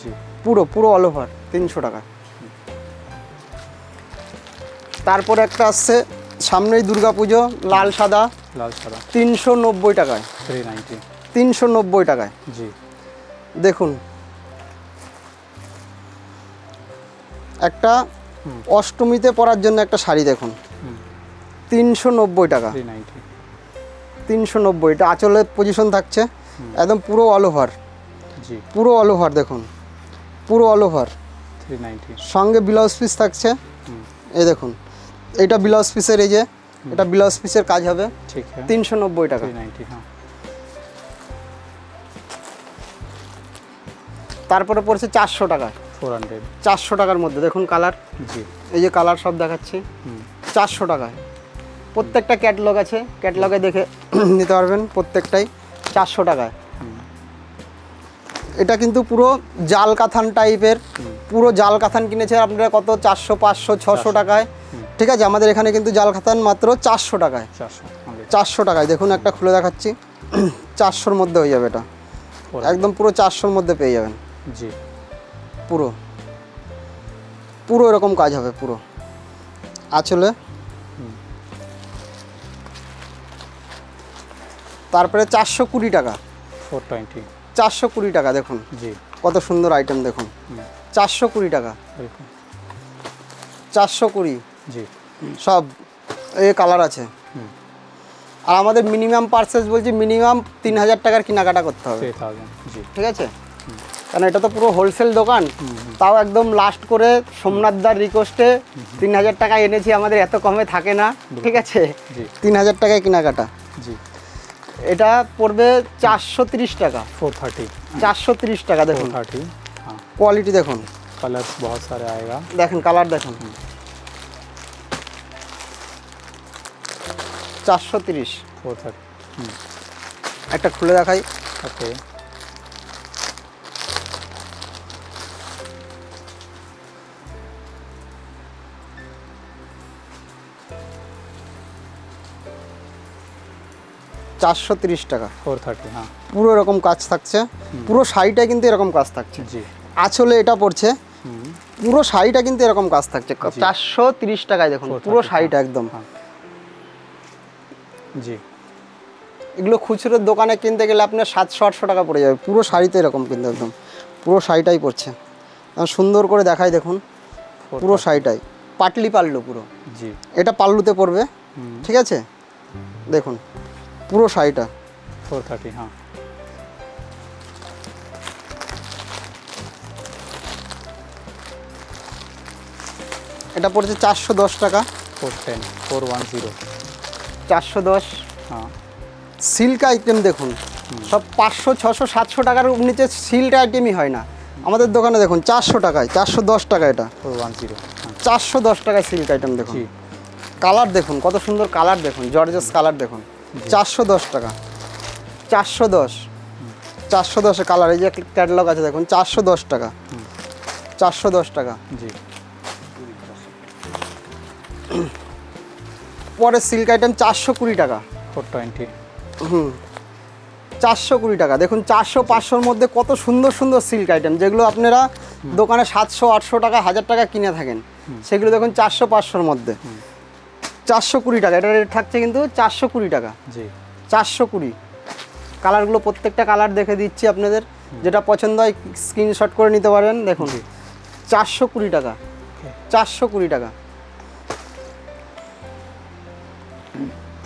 जी পুরো পুরো অল ওভার 300 টাকা তারপরে একটা আসছে সামনেই দুর্গাপুজো লাল সাদা लाल सादा 390 টাকায় 390 390 টাকায় जी দেখুন একটা অষ্টমীতে পরার জন্য একটা শাড়ি দেখুন 390 টাকা 390 390 এটা আঁচলের পজিশন থাকছে একদম পুরো অল ওভার जी পুরো অল ওভার দেখুন পুরো অল ওভার 390 সঙ্গে ব্লাউজ পিস থাকছে এই দেখুন এটা ব্লাউজ পিসের এই যে এটা ব্লাউজ পিসের কাজ হবে ठीक है 390 টাকা 390 हाँ তারপরে পড়ছে 400 টাকা 400 400 টাকার মধ্যে দেখুন কালার जी এই যে কালার সব দেখাচ্ছি 400 টাকায় প্রত্যেকটা ক্যাটালগ আছে ক্যাটালগে দেখে নিতে পারবেন প্রত্যেকটাই 400 টাকায় এটা কিন্তু পুরো জাল কাথান টাইপের পুরো জাল কাথান কিনেছে আপনারা কত 400 500 600 টাকায় ঠিক আছে আমাদের এখানে কিন্তু জাল কাথান মাত্র 400 টাকায় 400 টাকায় দেখুন একটা খুলে দেখাচ্ছি 400-র মধ্যে হয়ে যাবে এটা একদম পুরো 400-র মধ্যে পেয়ে যাবেন जी পুরো পুরো এরকম কাজ হবে পুরো আঁচলে তারপরে 420 টাকা 420 420 টাকা দেখুন जी কত সুন্দর আইটেম দেখুন 420 টাকা बिल्कुल 420 जी সব এই কালার আছে আর আমাদের মিনিমাম পারচেজ বলছি মিনিমাম 3000 টাকার কেনাকাটা করতে হবে 3000 जी ঠিক আছে কারণ এটা তো পুরো হোলসেল দোকান তাও একদম লাস্ট করে সোমনাথদার রিকোয়েস্টে 3000 টাকা এনেছি আমাদের এত কমে থাকে না ঠিক আছে জি 3000 টাকায় কেনাকাটা जी এটা পড়বে 430 টাকা 430 430 টাকা দেখুন 430 हाँ কোয়ালিটি দেখুন कलर्स बहुत सारे आएगा দেখেন কালার দেখুন 430 430 একটা খুলে দেখাই ओके চারশো 30 টাকা 430 हाँ পুরো এরকম কাজ থাকছে পুরো শাড়িটা কিন্তু এরকম কাজ থাকছে जी আঁচলে এটা পড়ছে পুরো শাড়িটা কিন্তু এরকম কাজ থাকছে 430 টাকায় দেখুন পুরো শাড়িটা একদম जी এগুলো খুচরোর দোকানে কিনতে গেলে আপনার 700-800 টাকা পড়ে যাবে পুরো শাড়িতে এরকম কিন্তু একদম পুরো শাড়িটাই পড়ছে সুন্দর করে দেখাই দেখুন পুরো শাড়িটাই পাটলি পাল্লু পুরো जी এটা পাল্লুতে পড়বে ঠিক আছে দেখুন পুরো শাড়িটা 430 हाँ এটা পড়ছে 410 টাকা 410 410 410 हाँ সিল্ক আইটেম দেখুন সব 500 600 700 টাকার নিচে সিল্ক আইটেমই হয় না আমাদের দোকানে দেখুন 400 টাকায় 410 টাকা এটা 410 410 টাকায় সিল্ক আইটেম দেখুন जी কালার দেখুন কত সুন্দর কালার দেখুন জর্জেস কালার দেখুন 410 টাকা 410 410 কালার এই যে ক্যাটালগ আছে দেখুন 410 টাকা 410 টাকা जी পরে সিল্ক আইটেম 420 টাকা 420 420 টাকা দেখুন 400-500-র মধ্যে কত সুন্দর সুন্দর সিল্ক আইটেম যেগুলো আপনারা দোকানে 700-800 টাকা 1000 টাকা কিনে থাকেন সেগুলো দেখুন 400-500-র মধ্যে 420 টাকা এটা রেট থাকছে কিন্তু 420 টাকা जी 420 কালারগুলো প্রত্যেকটা কালার দেখে দিচ্ছি আপনাদের যেটা পছন্দ হয় স্ক্রিনশট করে নিতে পারেন দেখুন 420 টাকা 420 টাকা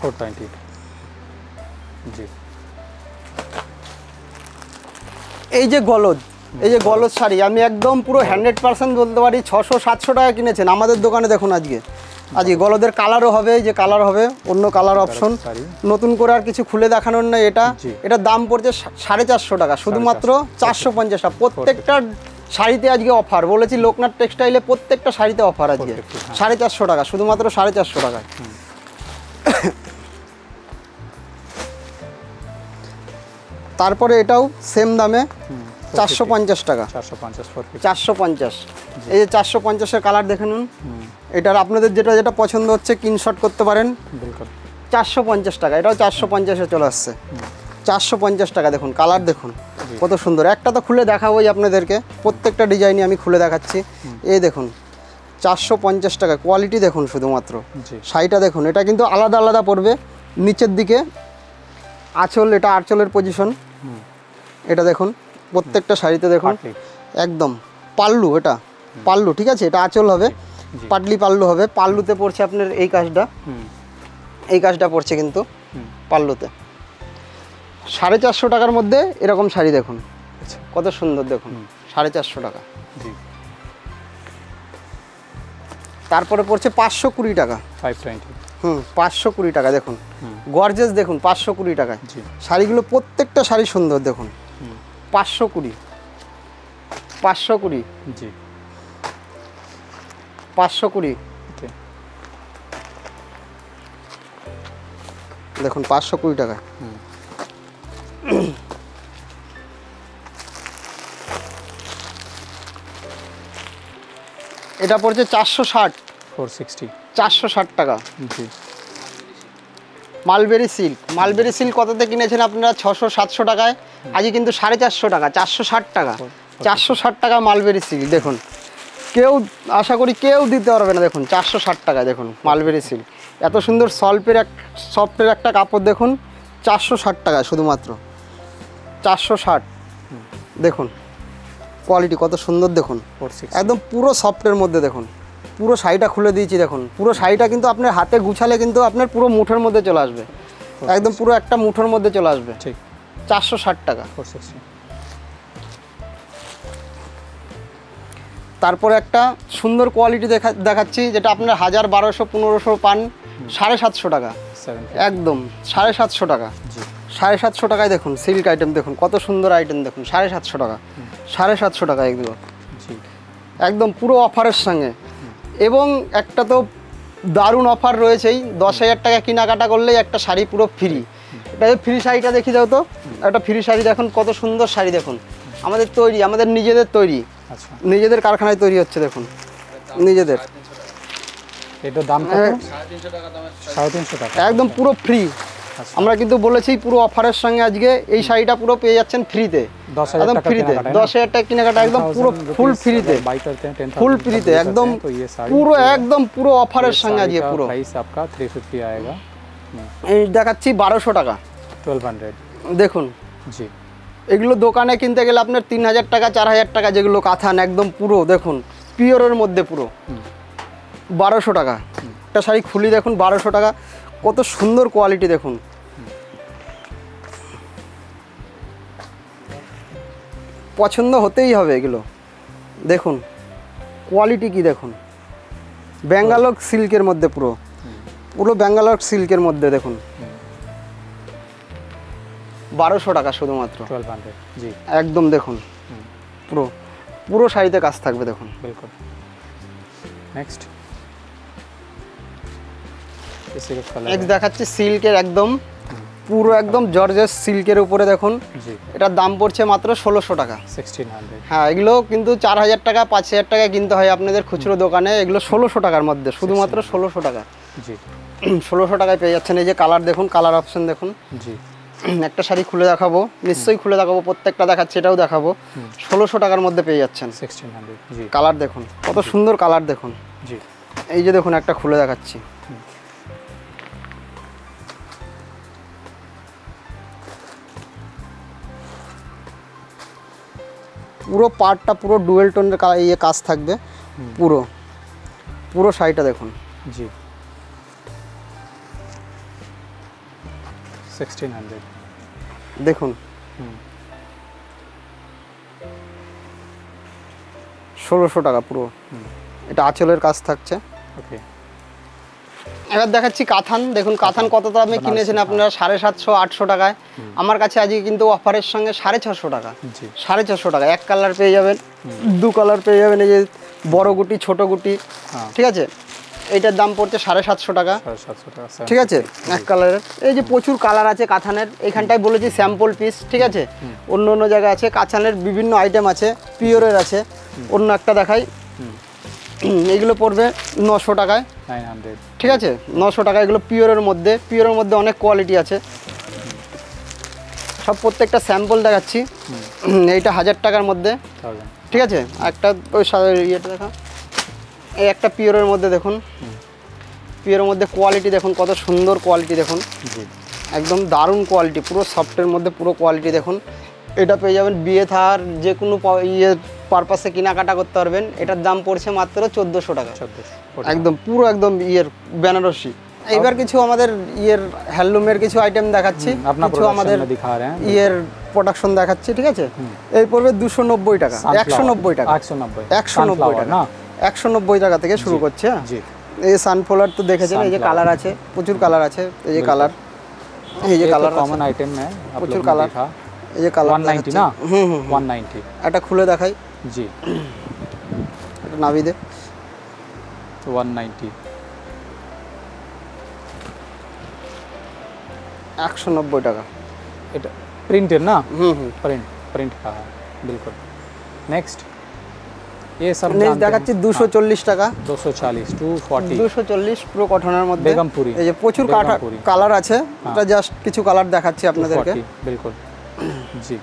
420 जी এই যে গলদ শাড়ি আমি একদম পুরো 100% বলতে পারি 600-700 টাকা কিনেছেন আমাদের দোকানে দেখুন আজকে গলদের কালারও হবে এই যে কালার হবে অন্য কালার অপশন নতুন করে আর কিছু খুলে দেখানোর না এটার দাম পড়ছে 450 টাকা শুধুমাত্র 450 টাকা প্রত্যেকটা শাড়িতে আজকে অফার বলেছি লোকনাথ টেক্সটাইলে প্রত্যেকটা শাড়িতে অফার আজকে 450 টাকা শুধুমাত্র 450 টাকায় তারপরে এটাও সেম দামে 450 টাকা 450 450 450। এই যে 450-এর কালার দেখে নিন। এটার আপনাদের যেটা যেটা পছন্দ হচ্ছে স্ক্রিনশট করতে পারেন। बिल्कुल 450 টাকা, এটাও 450-এ চলে আসছে। 450 টাকা দেখুন, কালার দেখুন কত সুন্দর। একটা তো খুলে দেখাবোই আপনাদেরকে, প্রত্যেকটা ডিজাইনই আমি খুলে দেখাচ্ছি। এই দেখুন 450 টাকা, কোয়ালিটি দেখুন শুধুমাত্র। জি শাড়িটা দেখুন, এটা কিন্তু আলাদা আলাদা পড়বে। নিচের দিকে আঁচল, এটা আঁচলের পজিশন। এটা দেখুন প্রত্যেকটা শাড়িতে দেখুন পাটলি। একদম পাল্লু, এটা পাল্লু, ঠিক আছে, এটা আঁচল হবে, পাটলি পাল্লু হবে। পাল্লুতে পড়ছে আপনার এই কাজটা, এই কাজটা পড়ছে কিন্তু পাল্লুতে। 450 টাকার মধ্যে এরকম শাড়ি দেখুন, আচ্ছা কত সুন্দর দেখুন, 450 টাকা। জি তারপরে পড়ছে 520 টাকা। 520 520 টাকা দেখুন, গর্জেস দেখুন 520 টাকায়। জি শাড়িগুলো প্রত্যেকটা শাড়ি সুন্দর দেখুন। 520 520 জি 520 ওকে দেখুন 520 টাকা। এটা পড়ছে 460 460 460 টাকা। জি মালবেরি সিল্ক, মালবেরি সিল্ক কততে কিনেছেন আপনারা? 600-700 টাকায়, আজকে কিন্তু 450 টাকা, 460 টাকা। 460 টাকা মালবেরি সিল্ক দেখুন, কেউ আশা করি কেউ দিতে পারবে না। দেখুন 460 টাকা দেখুন মালবেরি সিল্ক, এত সুন্দর সফটের একটা কাপড় দেখুন। 460 টাকা শুধুমাত্র, 460। দেখুন কোয়ালিটি কত সুন্দর দেখুন, 460 একদম পুরো সফটের মধ্যে দেখুন। পুরো শাড়িটা খুলে দিয়েছি দেখুন, পুরো শাড়িটা কিন্তু আপনার হাতে গুছালে কিন্তু আপনার পুরো মুঠোর মধ্যে চলে আসবে, একদম পুরো একটা মুঠোর মধ্যে চলে আসবে। ঠিক 460 টাকা। 460 তারপরে একটা সুন্দর কোয়ালিটি দেখাচ্ছি, যেটা আপনার 1000 1200 1500 পান 750 টাকা, 750 একদম 750 টাকা। জি 750 টাকায় দেখুন সিল্ক আইটেম দেখুন, কত সুন্দর আইটেম দেখুন। 750 টাকা, 750 টাকা এগুলো জি একদম পুরো অফারের সঙ্গে। এবং একটা তো দারুণ অফার রয়েছেই, 10,000 টাকা কেনাকাটা করলেই একটা শাড়ি পুরো ফ্রি। এটা ফ্রি শাড়িটা দেখি যাও তো, একটা ফ্রি শাড়ি দেখুন, কত সুন্দর শাড়ি দেখুন, আমাদের তৈরি, আমাদের নিজেদের তৈরি, আচ্ছা নিজেদের কারখানায় তৈরি হচ্ছে দেখুন, নিজেদের। এটার দাম কত? 350 টাকা একদম পুরো ফ্রি। আচ্ছা আমরা কিন্তু বলেছি পুরো অফারের সঙ্গে আজকে এই শাড়িটা পুরো পেয়ে যাচ্ছেন ফ্রিতে, 10,000 একদম টাকা ফ্রিতে। কেনাকাটা 10,000 টাকা কেনাকাটা একদম পুরো ফুল ফ্রিতে, बाई करते हैं 10,000 ফুল ফ্রিতে একদম तो ये साड़ी পুরো একদম পুরো অফারের সঙ্গে আজকে পুরো। प्राइस आपका 350 आएगा এই দেখাচ্ছি 1200 টাকা 1200 দেখুন। जी এগুলো দোকানে কিনতে গেলে আপনার 3000 টাকা 4000 টাকা, যেগুলো কাঁথান একদম পুরো দেখুন পিওরের মধ্যে পুরো 1200 টাকা। একটা শাড়ি খুলি দেখুন 1200 টাকা, কত সুন্দর কোয়ালিটি দেখুন। পছন্দ হতেই হবে এগুলো দেখুন, কোয়ালিটি কি দেখুন, ব্যাঙ্গালোর সিল্কের মধ্যে পুরো, পুরো ব্যাঙ্গালোর সিল্কের মধ্যে দেখুন। 1200 টাকা শুধুমাত্র, 1200 जी একদম দেখুন পুরো পুরো শাড়িতে কাজ থাকবে দেখুন। बिल्कुल नेक्स्ट इसी का कलर নেক্সট দেখাচ্ছি সিল্কের একদম পুরো একদম জর্জেস সিল্কের উপরে দেখুন, जी এটার দাম পড়ছে মাত্র 1600 টাকা। 1600 হ্যাঁ এগুলো কিন্তু 4000 টাকা 5000 টাকা কিনতে হয় আপনাদের খুচরো দোকানে, এগুলো 1600 টাকার মধ্যে, শুধুমাত্র 1600 টাকা। जी 1600 টাকায় পেয়ে যাচ্ছেন। এই যে কালার দেখুন, কালার অপশন দেখুন। जी একটা শাড়ি খুলে দেখাবো, নিশ্চয়ই খুলে দেখাবো, প্রত্যেকটা দেখাচ্ছি, এটাও দেখাবো। 1600 টাকার মধ্যে পেয়ে যাচ্ছেন। 1600 जी কালার দেখুন, কত সুন্দর কালার দেখুন। जी এই যে দেখুন একটা খুলে দেখাচ্ছি, পুরো পার্টটা পুরো ডুয়েল টোনের ইয়ে কাজ থাকবে পুরো, পুরো শাড়িটা দেখুন। जी 1600 দেখুন 1600 টাকা পুরো, এটা আঁচলের কাজ থাকছে। ओके এবার দেখাচ্ছি কাথান দেখুন, কাথান কত দামে কিনেছেন আপনারা? 750-800 টাকায়। আমার কাছে আজকে কিন্তু অফারের সঙ্গে 650 টাকা, जी 650 টাকা। এক কালার পেয়ে যাবেন, দু কালার পেয়ে যাবেন, এই যে বড় গুটি ছোট গুটি, হ্যাঁ। ঠিক আছে, এইটার দাম পড়ছে 750 টাকা, 750 টাকা। ঠিক আছে। এক কালারের এই যে প্রচুর কালার আছে কাঁথানের, এইখানটায় বলেছি স্যাম্পল পিস, ঠিক আছে। অন্য অন্য জায়গায় আছে কাঁথানের বিভিন্ন আইটেম আছে, পিওরের আছে। অন্য একটা দেখাই, এইগুলো পড়বে 900 টাকায়, 900, ঠিক আছে। 900 টাকা, এগুলো পিওরের মধ্যে অনেক কোয়ালিটি আছে। সব প্রত্যেকটা স্যাম্পল দেখাচ্ছি। এইটা 1000 টাকার মধ্যে, 1000, ঠিক আছে। একটা ওই ইয়েটা দেখা, এই একটা পিওরের মধ্যে দেখুন, পিওরের মধ্যে কোয়ালিটি দেখুন, কত সুন্দর কোয়ালিটি দেখুন, জি একদম দারুণ কোয়ালিটি, পুরো সফটের মধ্যে পুরো কোয়ালিটি দেখুন। এটা পেয়ে যাবেন বিয়ে থার যে কোনো ইয়ে পারপাসে কেনাকাটা করতে পারবেন। এটার দাম পড়ছে মাত্র 1400 টাকা, 1400, একদম পুরো একদম ইয়ের বেনারসি। এইবার কিছু আমাদের ইয়ের হ্যান্ডলুমের কিছু আইটেম দেখাচ্ছি, কিছু আমাদের दिखा रहे हैं, ইয়ের প্রোডাকশন দেখাচ্ছি, ঠিক আছে। এই পড়বে 290 টাকা, 190 টাকা, 190 টাকা, 190 টাকা থেকে শুরু করছে। জি, এই সানফ্লাওয়ার তো দেখেছেন, এই যে কালার আছে, প্রচুর কালার আছে, এই যে কালার, এই যে কালার कॉमन आइटम है, প্রচুর কালার, এই যে কালার 190 না, 190, এটা খুলে দেখাই, জি, এটা নাভি দে, 190, 190 টাকা। এটা प्रिंटेड ना, प्रिंट का है, बिल्कुल। नेक्स्ट ये सब নেক্সট দেখাচ্ছি 240 টাকা, 240, 240, 240 পুরো কটনের মধ্যে, বেগমপুরি, এই যে প্রচুর বেগমপুরি। কালার আছে, এটা জাস্ট কিছু কালার দেখাচ্ছি আপনাদেরকে। 240, बिल्कुल, जी।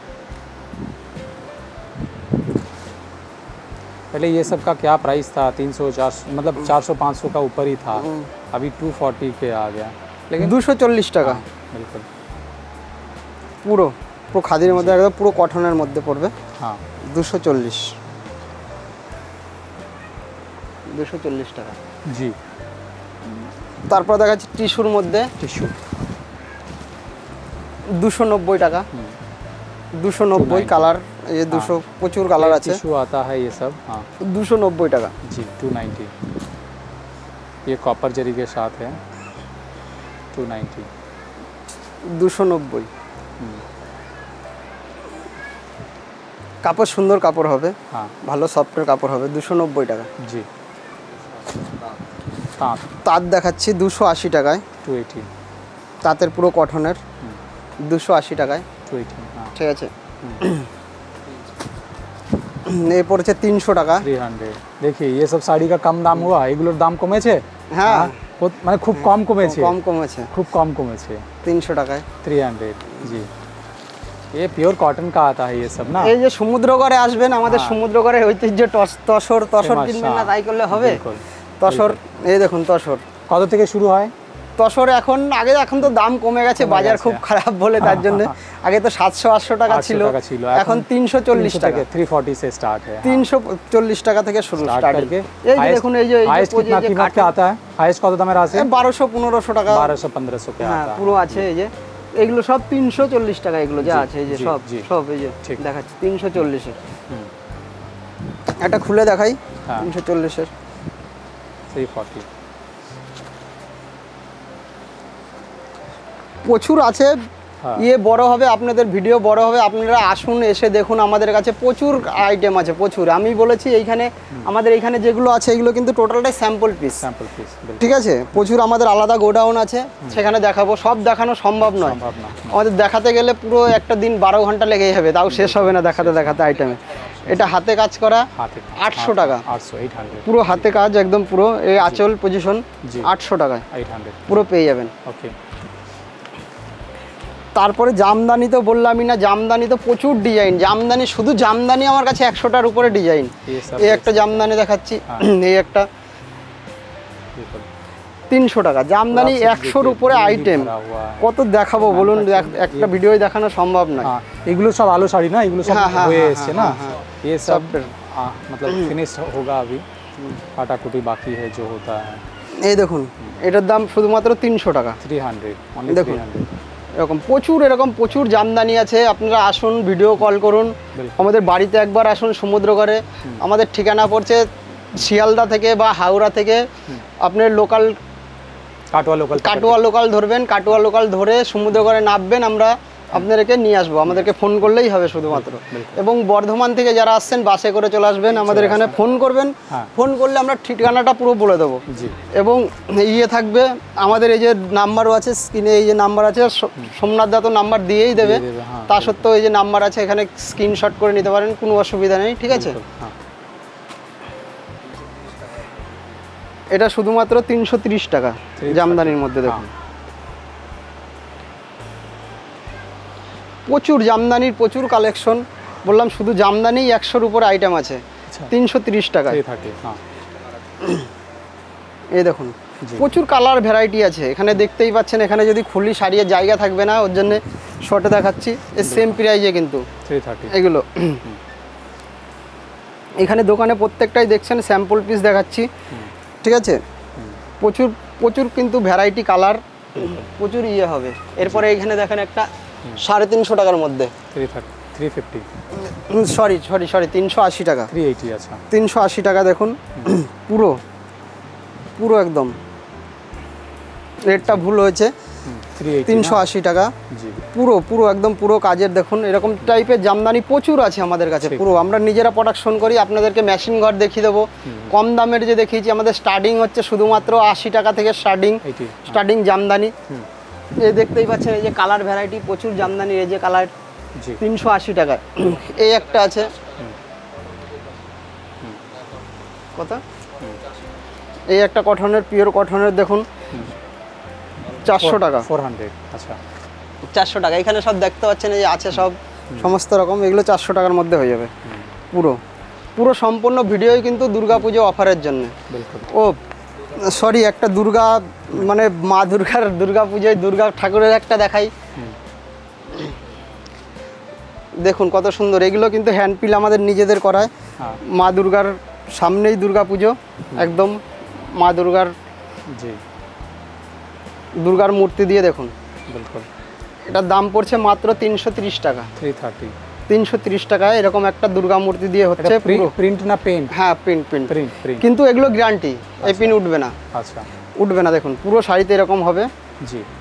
पहले ये सब का क्या प्राइस था, 300, 400, मतलब 400, 500 का ऊपर ही था, अभी 240 पे आ गया, लेकिन 240 টাকা बिल्कुल, পুরো পুরো খাদির মধ্যে, একদম পুরো কটনের মধ্যে পড়বে, हाँ 240 টাকা। जी। তারপর দেখাচ্ছি টিস্যুর মধ্যে टिश्यू 290 টাকা, 290 কালার, এই যে 200 প্রচুর কালার আছে, टिश्यू आता है ये सब, हाँ 290 টাকা, जी। 290, ये कॉपर जरी के साथ है, 290, 290। কাপড় সুন্দর কাপড় হবে, हाँ ভালো সফটের কাপড় হবে, 290 টাকা। जी। ताँत তাঁত দেখাচ্ছি 280 টাকায়, 280, তাঁতের পুরো কটনের, 280 টাকায়, 280, हाँ ঠিক আছে। এই পড়ছে 300 টাকা। 300। देखिए ये सब साड़ी का कम दाम हुआ, এগুলোর দাম কমেছে, হ্যাঁ মানে খুব কম কমেছে, কম কমেছে, খুব কম কমেছে, 300 টাকায়। 300, जी। ये प्योर कॉटन का आता है ये सब ना, এই যে সমুদ্রগড়ে আসবেন, আমাদের সমুদ্রগড়ের ঐতিহ্য তসর কিনবেন না তাই করলে হবে? बिल्कुल। তসর, এই দেখুন তসর, কত থেকে শুরু হয়? তসর এখন তো দাম কমে গেছে, বাজার খুব খারাপ বলে তার জন্য। আগে তো 700-800 টাকা 800 ছিল, টাকা ছিল, এখন 340 টাকা, 340 से स्टार्ट है, 340 টাকা থেকে শুরু स्टार्ट স্টার্ট। करके এই যে দেখুন, এই যে हाईएस्ट कितना कीमत का आता है? हाईएस्ट কত দামের আছে? 1200-1500 টাকা, 1200-1500 के হ্যাঁ आता है, পুরো আছে। এই যে এগুলো সব 340 টাকা, এগুলো যা জি, আছে এই যে জি, সব জি। সব এই যে ঠিক। দেখাচ্ছি 340 এর। একটা খুলে দেখাই, হ্যাঁ। 340 এর। 340, প্রচুর আছে, হ্যাঁ। ইয়ে বড় হবে, আপনাদের ভিডিও বড় হবে, আপনারা আসুন, এসে দেখুন, আমাদের কাছে প্রচুর আইটেম আছে, প্রচুর। আমি বলেছি এইখানে আমাদের এইখানে যেগুলো আছে এগুলো কিন্তু টোটালটাই স্যাম্পল পিস, सैंपल पीस, ঠিক আছে। প্রচুর আমাদের আলাদা গোডাউন আছে, সেখানে দেখাবো, সব দেখানো সম্ভব নয়। সম্ভব না, আমাদের দেখাতে গেলে পুরো একটা দিন 12 ঘন্টা লেগে যাবে, তাও শেষ হবে না দেখাতে দেখাতে আইটেমে। এটা হাতে কাজ করা, হাতে 800 টাকা, 800, 800, পুরো হাতে কাজ একদম, পুরো এই আঁচল পজিশন, জি। 800 টাকায় 800, পুরো পেয়ে যাবেন। ओके। তারপরে জামদানি তো বললামই না, জামদানি তো প্রচুর ডিজাইন, জামদানি শুধু জামদানি আমার কাছে 100টার উপরে ডিজাইন। ये सब এই একটা জামদানি দেখাচ্ছি, এই একটা बिल्कुल 300 টাকা জামদানি, 100-র উপরে আইটেম, কত দেখাবো বলুন, একটা ভিডিও দেখানো সম্ভব নয়। हाँ, এগুলো সব আলো শাড়ি না, এগুলো সব हाँ, हाँ, হয়ে हाँ, এসছে हाँ, না, हाँ, ये सब मतलब फिनिश होगा, अभी काटाकुटी बाकी है जो होता है। এই দেখুন, এটার দাম শুধুমাত্র 300 টাকা। 300, only দেখুন। 300, এরকম প্রচুর জামদানি আছে, আপনারা আসুন, ভিডিও কল করুন, আমাদের বাড়িতে একবার আসুন সমুদ্রগড়ে। আমাদের ঠিকানা পড়ছে শিয়ালদা থেকে বা হাওড়া থেকে, আপনার লোকাল काटवा लोकल কাটোয়া লোকাল ধরবেন, কাটোয়া লোকাল ধরে সমুদ্রগড়ে নামবেন, আমরা আপনাদেরকে নিয়ে আসবো, আমাদেরকে ফোন করলেই হবে শুধুমাত্র। এবং বর্ধমান থেকে যারা আসছেন বাসে করে চলে আসবেন, আমাদের এখানে ফোন করবেন, ফোন করলে আমরা ঠিকানাটা পুরো বলে দেবো। এবং ইয়ে থাকবে আমাদের এই যে নাম্বারও আছে স্ক্রিনে, এই যে নাম্বার আছে, সোমনাথ দা তো নাম্বার দিয়েই দেবে, তা সত্ত্বেও এই যে নাম্বার আছে এখানে স্ক্রিনশট করে নিতে পারেন, কোনো অসুবিধা নেই, ঠিক আছে। এটা শুধুমাত্র 330 টাকা জামদানির মধ্যে। দেখুন প্রচুর জামদানির প্রচুর কালেকশন, বললাম শুধু জামদানি 100-র উপর আইটেম আছে। 330 টাকা এই দেখুন, প্রচুর কালার ভ্যারাইটি আছে এখানে, দেখতেই পাচ্ছেন। এখানে যদি খুলি সারিয়ে জায়গা থাকবে না, ওর জন্য শর্টে দেখাচ্ছি। এর সেম প্রাইজে কিন্তু এগুলো। এখানে দোকানে প্রত্যেকটাই দেখছেন স্যাম্পল পিস দেখাচ্ছি, ঠিক আছে। প্রচুর প্রচুর কিন্তু ভ্যারাইটি কালার, প্রচুর ইয়ে হবে। এরপরে এখানে দেখেন একটা 350 টাকার মধ্যে, 380 টাকা, 380 টাকা। দেখুন পুরো পুরো একদম রেটটা ভুল হয়েছে, 380 টাকা পুরো পুরো একদম পুরো কাজের। দেখুন এরকম টাইপের জামদানি প্রচুর আছে আমাদের কাছে, পুরো আমরা নিজেরা প্রোডাকশন করি। আপনাদেরকে মেশিন ঘর দেখিয়ে দেবো, কম দামের যে দেখিয়েছি। আমাদের স্টার্টিং হচ্ছে শুধুমাত্র 80 টাকা থেকে স্টার্টিং জামদানি। এই দেখতেই পাচ্ছেন, এই যে কালার ভ্যারাইটি প্রচুর জামদানি, এই যে কালার 380 টাকা। এই একটা আছে কত, এই একটা কটনের, পিওর কটনের, দেখুন 400 টাকা, 400। আচ্ছা 400 টাকা। এখানে সব দেখতে পাচ্ছেন এই যে আছে সব সমস্ত রকম, এগুলো 400 টাকার মধ্যে হয়ে যাবে। পুরো পুরো সম্পূর্ণ ভিডিওই কিন্তু দুর্গাপুজো অফারের জন্য। ও সরি, একটা দুর্গা মানে মা দুর্গা পুজোয় দুর্গা ঠাকুরের একটা দেখাই। দেখুন কত সুন্দর, এগুলো কিন্তু হ্যান্ড পিল আমাদের নিজেদের করায়। মা দুর্গার সামনেই দুর্গা পুজো, একদম মা দুর্গার মূর্তি দিয়ে। দেখুন এটার দাম পড়ছে মাত্র 330 টাকা, 330 টাকায় এরকম একটা দুর্গা মূর্তি দিয়ে হচ্ছে। প্রিন্ট না পেইন্ট? হ্যাঁ প্রিন্ট, কিন্তু এগুলো গ্যারান্টি, এই পিন উঠবে না। আচ্ছা উঠবে না। দেখুন পুরো শাড়িতে এরকম হবে,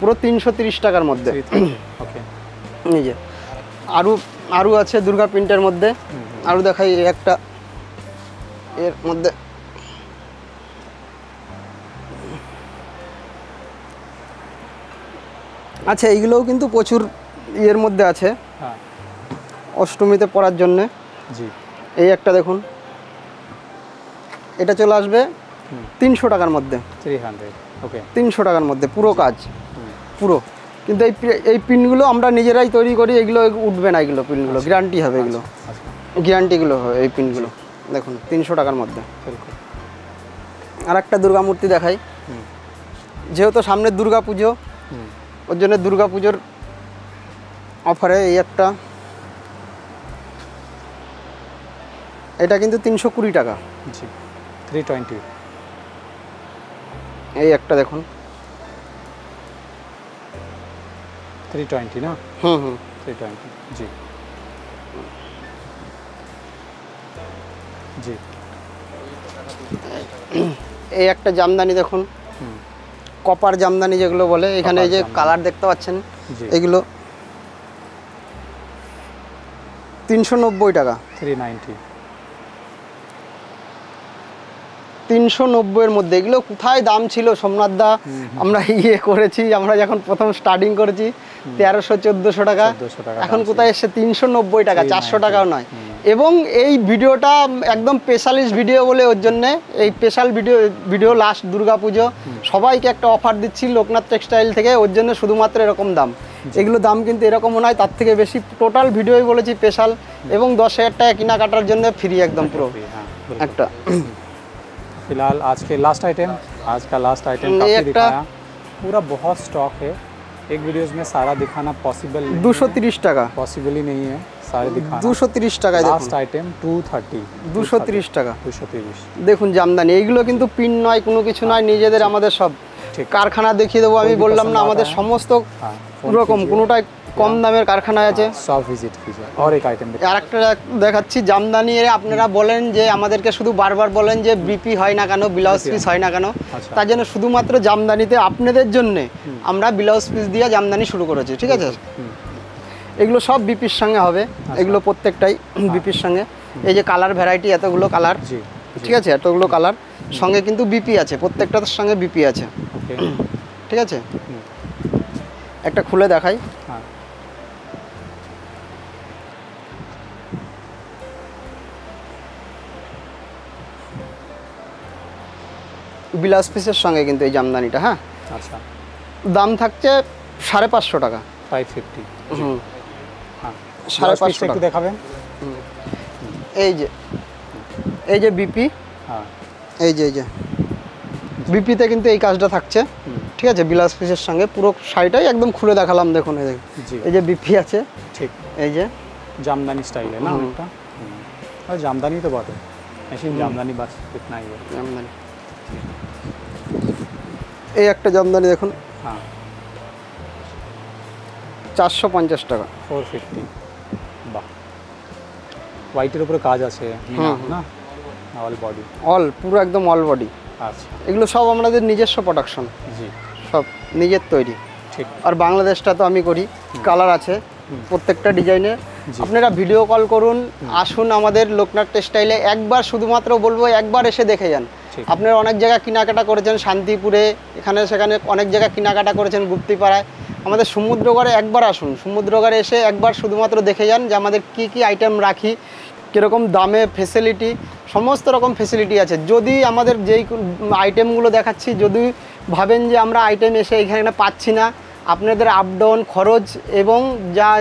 পুরো 330 টাকার মধ্যে। এই যে আরও আছে দুর্গা প্রিন্টের মধ্যে, আরও দেখাই একটা এর মধ্যে। আচ্ছা এইগুলোও কিন্তু প্রচুর ইয়ের মধ্যে আছে, অষ্টমীতে পরার জন্যে। এই একটা দেখুন, এটা চলে আসবে 300 টাকার মধ্যে, 300 টাকার মধ্যে পুরো কাজ পুরো। কিন্তু এই পিনগুলো আমরা নিজেরাই তৈরি করি, এগুলো উঠবে না, এগুলো পিনগুলো গ্যারান্টি হবে, এগুলো গ্যারান্টিগুলো হবে এই পিনগুলো। দেখুন 300 টাকার মধ্যে। আর একটা দুর্গা মূর্তি দেখাই, যেহেতু সামনে দুর্গা পুজো, ওর জন্য দুর্গা পুজোর অফারে এই একটা, এটা কিন্তু 320 টাকা, 320। এই একটা দেখুন 320 না? 320। জি এই একটা জামদানি দেখুন, কপার জামদানি যেগুলো বলে। এখানে এই যে কালার দেখতে পাচ্ছেন, এগুলো 390 টাকা, 390-এর মধ্যে। এগুলো কোথায় দাম ছিল সোমনাথ দা, আমরা ইয়ে করেছি, আমরা যখন প্রথম স্টার্টিং করেছি 1300-1400 টাকা, এখন কোথায় এসে 390 টাকা, 400 টাকাও নয়। এবং এই ভিডিওটা একদম স্পেশালিস্ট ভিডিও বলে, ওর জন্যে এই স্পেশাল ভিডিও লাস্ট দুর্গা পুজো সবাইকে একটা অফার দিচ্ছি লোকনাথ টেক্সটাইল থেকে, ওর জন্য শুধুমাত্র এরকম দাম। এগুলো দাম কিন্তু এরকমও নয়, তার থেকে বেশি। টোটাল ভিডিওই বলেছি স্পেশাল, এবং 10,000 টাকা কেনাকাটার জন্য ফ্রি একদম পুরো একটা। फिलहाल आज का लास्ट आइटम काफ़ी दिखाया, पूरा बहुत स्टॉक है। एक वीडियोस में सारा दिखाना पॉसिबल 230 টাকা पॉसिबल ही नहीं है सारे दिखाना। 230 টাকায় লাস্ট আইটেম 230, 230 টাকা। 230 দেখুন জামদানি, এইগুলো কিন্তু পিন নয়, কোনো কিছু নয়, নিজেদের আমাদের সব কারখানা দেখিয়ে দেবো। আমি বললাম না আমাদের সমস্ত রকম, কোনোটাই কম দামের কারখানায় আছে। সব ভিজিট कीजिए। और एक आइटम আরেকটা দেখাচ্ছি জামদানি। আপনারা বলেন যে আমাদেরকে শুধু বারবার বলেন যে বিপি হয় না কেন, ব্লাউজ পিস হয় না কেন, তার জন্য শুধুমাত্র জামদানিতে আপনাদের জন্য আমরা ব্লাউজ পিস দিয়ে জামদানি শুরু করেছি, ঠিক আছে। এগুলো সব বিপির সঙ্গে হবে, এগুলো প্রত্যেকটাই বিপির সঙ্গে। এই যে কালার ভ্যারাইটি, এতগুলো কালার, জি ঠিক আছে, এতগুলো কালার সঙ্গে কিন্তু বিপি আছে, প্রত্যেকটার সঙ্গে বিপি আছে, ওকে ঠিক আছে। একটা খুলে দেখাই, হ্যাঁ বিলাস পিসের সঙ্গে কিন্তু এই জামদানিটা, হ্যাঁ আচ্ছা দাম থাকছে 550 টাকা। 550 হুম, হ্যাঁ 550 একটু টাকা। দেখাবেন। এই যে বিপি, হ্যাঁ এই যে বিপিতে কিন্তু এই কাজটা থাকছে, ঠিক আছে, বিলাস পিসের সঙ্গে পুরো শাড়িটাই একদম খুলে দেখালাম, দেখুন এই দেখুন, জি এই যে বিপি আছে, ঠিক এই যে जामदानी स्टाइल है ना उनका। और जामदानी तो बहुत है, ऐसी जामदानी बस इतना ही है। জামদানি, এই একটা জামদানি দেখুন हाँ 450 টাকা। 450 বাহ, হোয়াইটের উপরে কাজ আছে না, অল বডি। অল পুরো একদম অল বডি, আচ্ছা এগুলো সব আমাদের নিজস্ব প্রোডাকশন, জি সব নিজের তৈরি। ঠিক আর বাংলাদেশটা তো আমি করি, কালার আছে প্রত্যেকটা ডিজাইনে। জি। আপনারা ভিডিও কল করুন, আসুন আমাদের লোকনাথ টেক্সটাইলে, একবার শুধুমাত্র বলবো একবার এসে দেখে যান। ঠিক। আপনারা অনেক জায়গায় কেনাকাটা করেছেন, শান্তিপুরে এখানে সেখানে অনেক জায়গায় কেনাকাটা করেছেন, গুপ্তিপাড়ায়, আমাদের সমুদ্রগড়ে একবার আসুন, সমুদ্রগড়ে এসে একবার শুধুমাত্র দেখে যান যে আমাদের কি কি আইটেম রাখি, কীরকম দামে, ফেসিলিটি, সমস্ত রকম ফেসিলিটি আছে। যদি আমাদের যেই আইটেমগুলো দেখাচ্ছি যদি ভাবেন যে আমরা আইটেম এসে এখানে পাচ্ছি না, আপনাদের আপ ডাউন খরচ এবং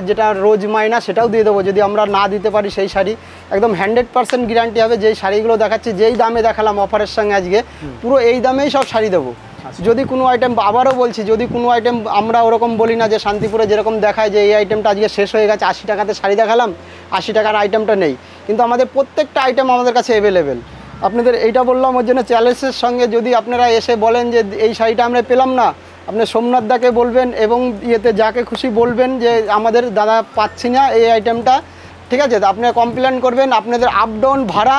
যেটা রোজ মাইনা সেটাও দিয়ে দেবো। যদি আমরা না দিতে পারি সেই শাড়ি একদম 100% গ্যারান্টি হবে। যেই শাড়িগুলো দেখাচ্ছি, যেই দামে দেখালাম অফারের সঙ্গে আজকে, পুরো এই দামেই সব শাড়ি দেবো। যদি কোনো আইটেম, আবারও বলছি, যদি কোনো আইটেম আমরা ওরকম বলি না যে শান্তিপুরে যেরকম দেখায় যে এই আইটেমটা আজকে শেষ হয়ে গেছে, 80 টাকাতে শাড়ি দেখালাম, 80 টাকার আইটেমটা নেই, কিন্তু আমাদের প্রত্যেকটা আইটেম আমাদের কাছে অ্যাভেলেবেল। আপনাদের এইটা বললাম ওর জন্য চ্যালেঞ্জের সঙ্গে, যদি আপনারা এসে বলেন যে এই শাড়িটা আমরা পেলাম না, আপনি সোমনাথ দাকে বলবেন এবং ইয়েতে যাকে খুশি বলবেন যে আমাদের দাদা পাচ্ছি না এই আইটেমটা, ঠিক আছে, আপনারা কমপ্লেন করবেন, আপনাদের আপ ডাউন ভাড়া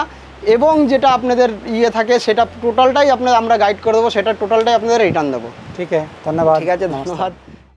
এবং যেটা আপনাদের ইয়ে থাকে সেটা টোটালটাই আমরা গাইড করে দেবো, সেটা টোটালটাই আপনাদের রিটার্ন দেবো। ठीक है, धन्यवाद। ঠিক আছে, ধন্যবাদ।